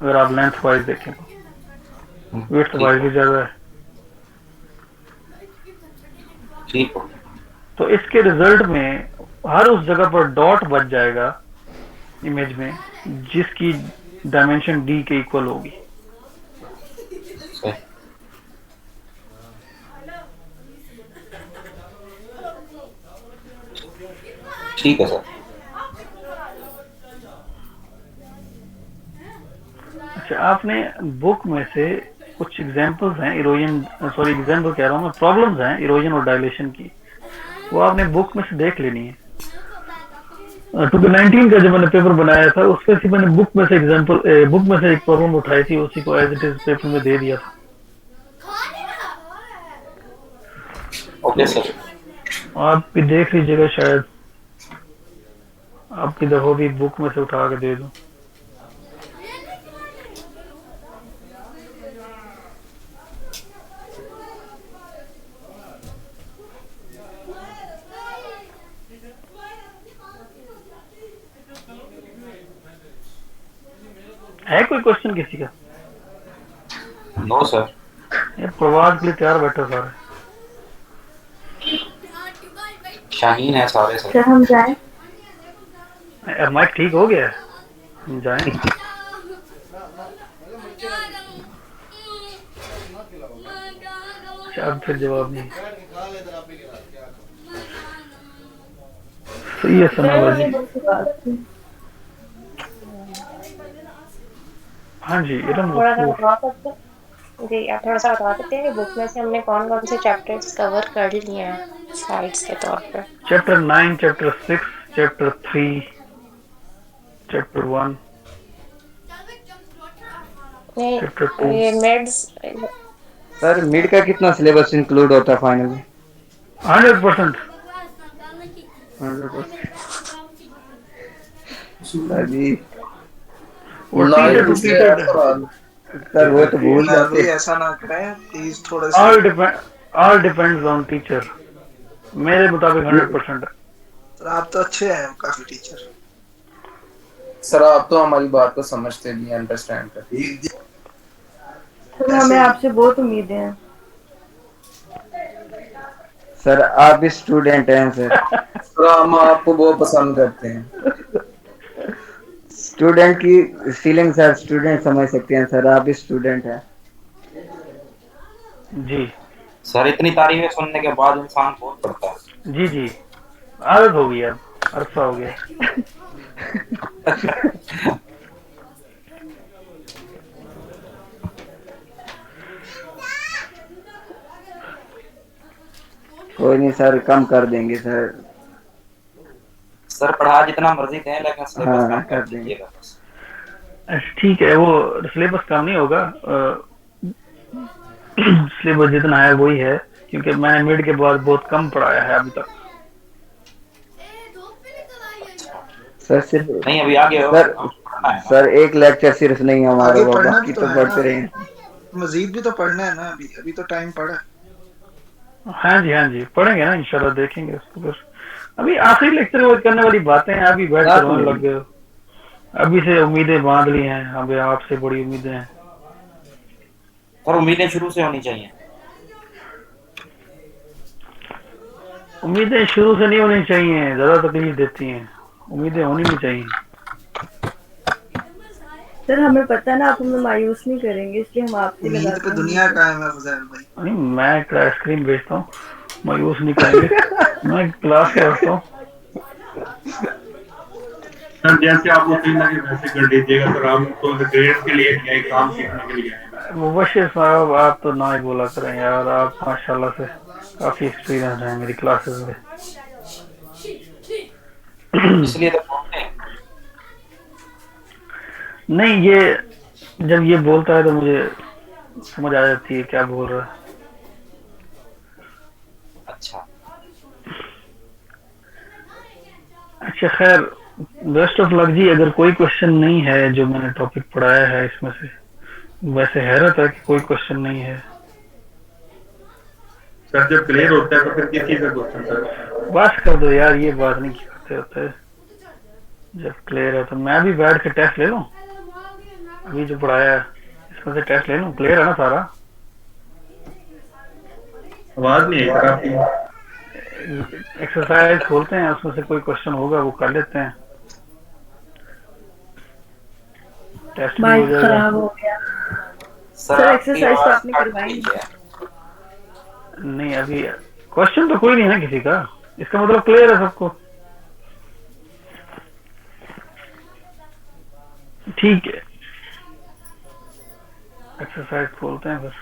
अगर आप लेंथ वाइज देखें तो विड्थ वाइज भी ज्यादा है। तो इसके रिजल्ट में हर उस जगह पर डॉट बच जाएगा इमेज में जिसकी डायमेंशन डी के इक्वल होगी।
ठीक है सर।
अच्छा, आपने बुक में से कुछ एग्जांपल्स हैं इरोजन, सॉरी एग्जांपल कह रहा हूँ मैं, प्रॉब्लम्स हैं इरोजन और डायलेशन की, वो आपने बुक में से देख लेनी है। 2019 का जो मैंने पेपर बनाया था उसमें से मैंने बुक में से एग्जांपल, बुक में से एक प्रॉब्लम उठाई थी, उसी को एज इट इज पेपर में दे दिया था।
Okay sir.
आप भी देख लीजिएगा, शायद आपकी दफा भी बुक में से उठा के दे दूं। है कोई क्वेश्चन किसी का?
No sir.
ये प्रवाद के लिए तैयार बैठा सारे।
शाहीन है सारे सर।
सर हम जाएं?
माइक ठीक हो गया है, हम जाएं? अच्छा, अब फिर जवाब नहीं। सही है सना जी। हाँ जी,
थोड़ा सा बता सकते जी, आप थोड़ा सा बता सकते हैं कि बुक में से हमने कौन कौन से चैप्टर्स कवर कर लिए हैं स्लाइड्स के तौर पे?
Chapter 9, chapter 6, chapter 3, chapter 1, chapter 2।
ये मिड्स
सर मिड का कितना सिलेबस इंक्लूड होता है फाइनल में?
100%।
100%। सर जी सर वो तो भूल जाते हैं।
ऐसा ना करें प्लीज, थोड़ा
ऑल डिपेंड्स ऑन टीचर। मेरे मुताबिक 100% है।
सर आप तो अच्छे हैं काफी टीचर।
सर आप तो हमारी बात को समझते भी हैं, अंडरस्टैंड करते हैं।
सर हमें आपसे बहुत उम्मीदें हैं।
सर आप भी स्टूडेंट हैं सर।
सर हम आपको बहुत पसंद करते हैं।
स्टूडेंट की फीलिंग सर स्टूडेंट समझ सकते हैं सर, आप भी स्टूडेंट हैं।
जी
सर, इतनी तारीफें सुनने के बाद इंसान बोल पड़ता है।
जी जी, आदत हो गई, अब अरसा हो गया।
कोई नहीं सर, कम कर देंगे सर।
सर पढ़ा जितना मर्जी दें, लेकिन सिलेबस कम कर दीजिएगा।
ठीक है, वो सिलेबस कम नहीं होगा, सिलेबस जितना है वही है, क्योंकि मैंने मिड के बाद बहुत कम पढ़ाया है अभी तक।
सर सिर्फ
नहीं, अभी आगे
सर एक लेक्चर सिर्फ नहीं हमारा, बाकी तो पढ़ते रहे।
मजीद भी तो पढ़ना है ना, अभी तो टाइम पड़ा है।
हाँ जी पढ़ेंगे ना इंशाल्लाह, देखेंगे उसको। फिर अभी आखिरी लेक्चर करने वाली बातें हैं, अभी बैठ कर रोने लग गए हो। अभी से उम्मीदें बांध ली हैं, अभी आपसे बड़ी उम्मीदें हैं।
और उम्मीदें शुरू से होनी चाहिए।
उम्मीदें शुरू से नहीं होनी चाहिए, ज्यादा तकलीफ देती हैं। उम्मीदें होनी नहीं चाहिए।
सर हमें पता है ना, आप हमें मायूस नहीं करेंगे, इसलिए हम आपसे
उम्मीद पे दुनिया कायम है फजैल भाई।
नहीं, मैं आइसक्रीम बेचता हूँ, मायूस नहीं करेंगे। मैं क्लास के रखता हूँ।
सर जैसे आपको ठीक लगे वैसे कर लीजिएगा सर, हम तो ग्रेड के लिए नहीं आए, काम सीखने के लिए आए।
मुबशिर साहब, आप तो ना ही बोला करें यार, आप माशाल्लाह से काफी एक्सपीरियंस है मेरी क्लासेस में।
इसलिए तो बोलते हैं।
नहीं, ये जब ये बोलता है तो मुझे समझ आ जाती है क्या बोल रहा है। अच्छा खैर, बेस्ट ऑफ लक जी। अगर कोई क्वेश्चन नहीं है जो मैंने टॉपिक पढ़ाया है इसमें से, वैसे हैरत है कि कोई क्वेश्चन नहीं है।
सर जब क्लियर होता है तो फिर किस चीज का क्वेश्चन सर?
बस कर दो यार, ये बात नहीं करते होते। जब क्लियर है तो मैं भी बैठ के टेस्ट ले लूं, अभी जो पढ़ाया है इसमें से टेस्ट ले लूं। क्लियर है ना सारा?
आवाज नहीं आई सर आपकी।
एक्सरसाइज खोलते हैं, उसमें से कोई क्वेश्चन होगा वो कर लेते हैं। टेस्ट
माइक खराब हो गया। सर एक्सरसाइज तो आपने करवाई
नहीं, अभी क्वेश्चन तो कोई नहीं है किसी का, इसका मतलब क्लियर है सबको। ठीक है, एक्सरसाइज खोलते हैं फिर।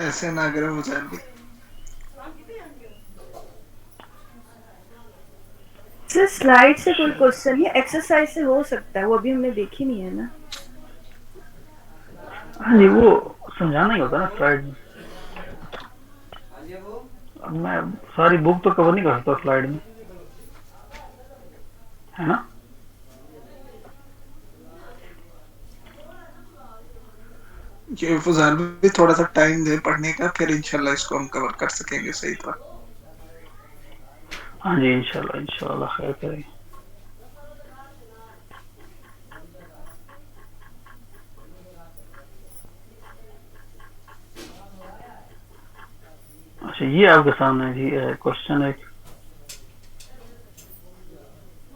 ऐसे ना करो मुझे।
सर स्लाइड से कोई क्वेश्चन नहीं, एक्सरसाइज से हो सकता है, वो अभी हमने देखी नहीं है ना।
हाँ जी, वो समझाना ही होता है ना स्लाइड में। अब मैं सारी बुक तो कवर नहीं कर सकता स्लाइड में, है ना।
ये फुजान भी थोड़ा सा टाइम दे पढ़ने का, फिर इंशाल्लाह इसको हम कवर कर सकेंगे सही तरह।
हाँ जी, इंशाल्लाह इंशाल्लाह खैर करेंगे। अच्छा, ये आपके सामने जी क्वेश्चन है।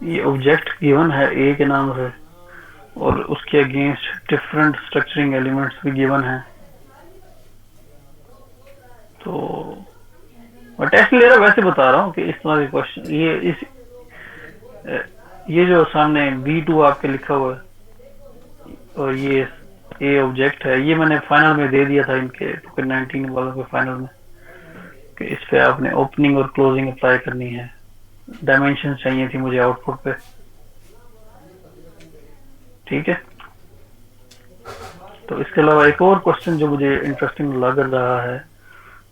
ये ऑब्जेक्ट गिवन है ए के नाम से और उसके अगेंस्ट डिफरेंट स्ट्रक्चरिंग एलिमेंट्स भी गिवन है। तो मैं टेस्ट ले रहा वैसे बता रहा हूँ कि इस तरह के क्वेश्चन ये जो सामने B2 आपके लिखा हुआ है और ये ए ऑब्जेक्ट है, ये मैंने फाइनल में दे दिया था इनके 19 वालों के फाइनल में कि इस पे आपने ओपनिंग और क्लोजिंग अप्लाई करनी है। डायमेंशन चाहिए थी मुझे आउटपुट पे, ठीक है। तो इसके अलावा एक और क्वेश्चन जो मुझे इंटरेस्टिंग लग रहा है,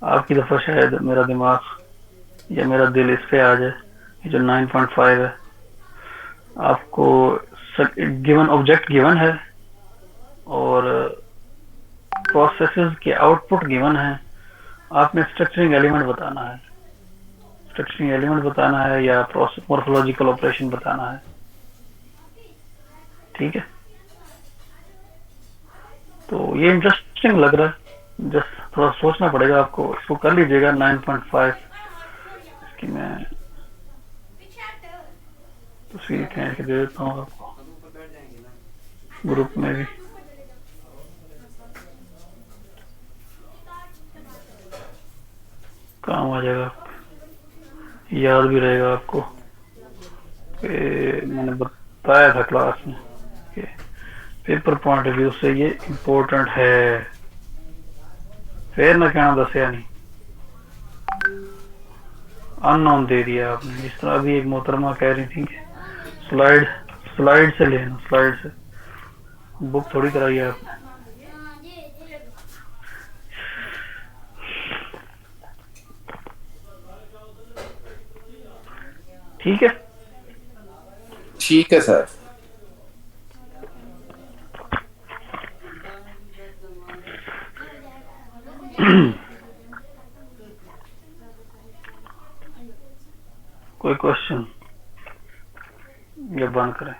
आपकी दफा शायद मेरा दिमाग या मेरा दिल इस पे आ जाए, ये जो 9.5 है, आपको गिवन ऑब्जेक्ट गिवन है और प्रोसेसेस के आउटपुट गिवन है। आपने स्ट्रक्चरिंग एलिमेंट बताना है, स्ट्रक्चरिंग एलिमेंट बताना है या मॉर्फोलॉजिकल ऑपरेशन बताना है, ठीक है। तो ये इंटरेस्टिंग लग रहा है, जस्ट थोड़ा सोचना पड़ेगा आपको, इसको कर लीजिएगा 9.5। इसकी मैं तस्वीर खींच के दे देता हूँ आपको ग्रुप में भी। काम आ जाएगा, याद भी रहेगा आपको कि मैंने बताया था क्लास में कि पेपर पॉइंट ऑफ व्यू से ये इम्पोर्टेंट है। फिर ना कहना दसिया नहीं, अननोन दे दिया आपने। जिस तरह अभी एक मोहतरमा कह रही थी स्लाइड से लेना, स्लाइड से बुक थोड़ी कराई है आपने। ठीक है,
ठीक है सर।
कोई क्वेश्चन या बंद करें?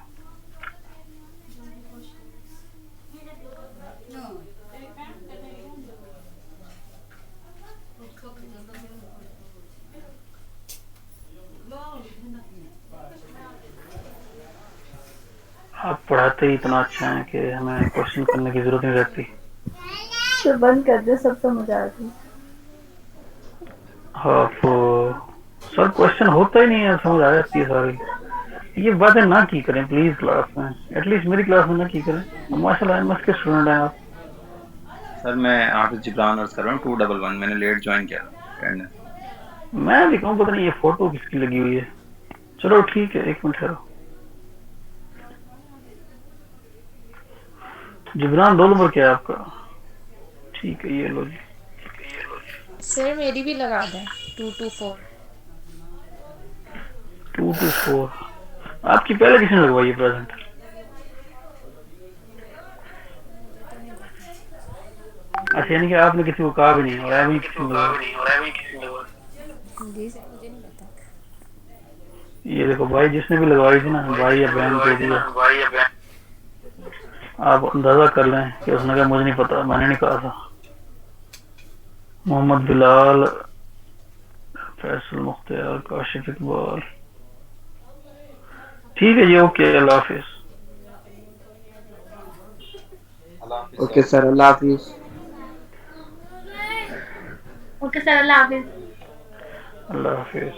आप पढ़ाते ही इतना अच्छा है कि हमें क्वेश्चन करने की जरूरत नहीं रहती।
तो बंद कर दे, सब समझ आ गई।
हाँ, तो सर क्वेश्चन होता ही नहीं है, समझ आ जाती है सारी। ये बातें ना की करें प्लीज क्लास में, एटलीस्ट मेरी क्लास में ना की करें। माशाल्लाह एमएस के स्टूडेंट हैं आप।
सर मैं हाफिज जिब्रान अर्ज कर रहा हूँ 211, मैंने लेट ज्वाइन किया अटेंडेंस।
मैं भी कहूँ पता नहीं ये फोटो किसकी लगी हुई है। चलो ठीक है, एक मिनट ठहरो। जिब्रान रोल नंबर क्या है आपका? ठीक है, ये लो जी।
सर मेरी भी लगा दें 224।
224 आपकी पहले किसने लगवाई है प्रेजेंट? अच्छा, यानी कि आपने किसी को कहा भी नहीं और अभी किसी को ये देखो भाई, जिसने भी लगवाई थी ना, भाई या बहन को दिया, आप अंदाजा कर लें कि उसने कहा मुझे नहीं पता, मैंने नहीं कहा था। मोहम्मद बिलाल, फैसल मुख्तियार, काशिफ इकबाल। ठीक है जी, ओके, अल्लाह हाफिज।
ओके सर, अल्लाह हाफिज।
ओके सर, अल्लाह हाफिज।
अल्लाह हाफिज।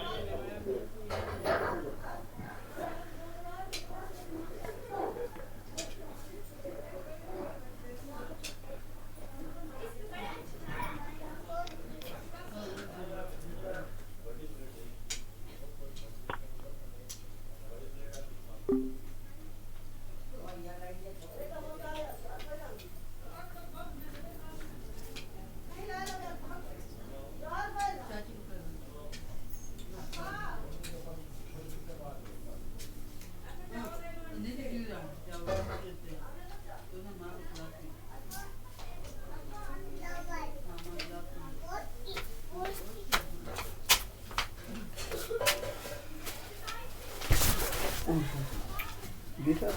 गीता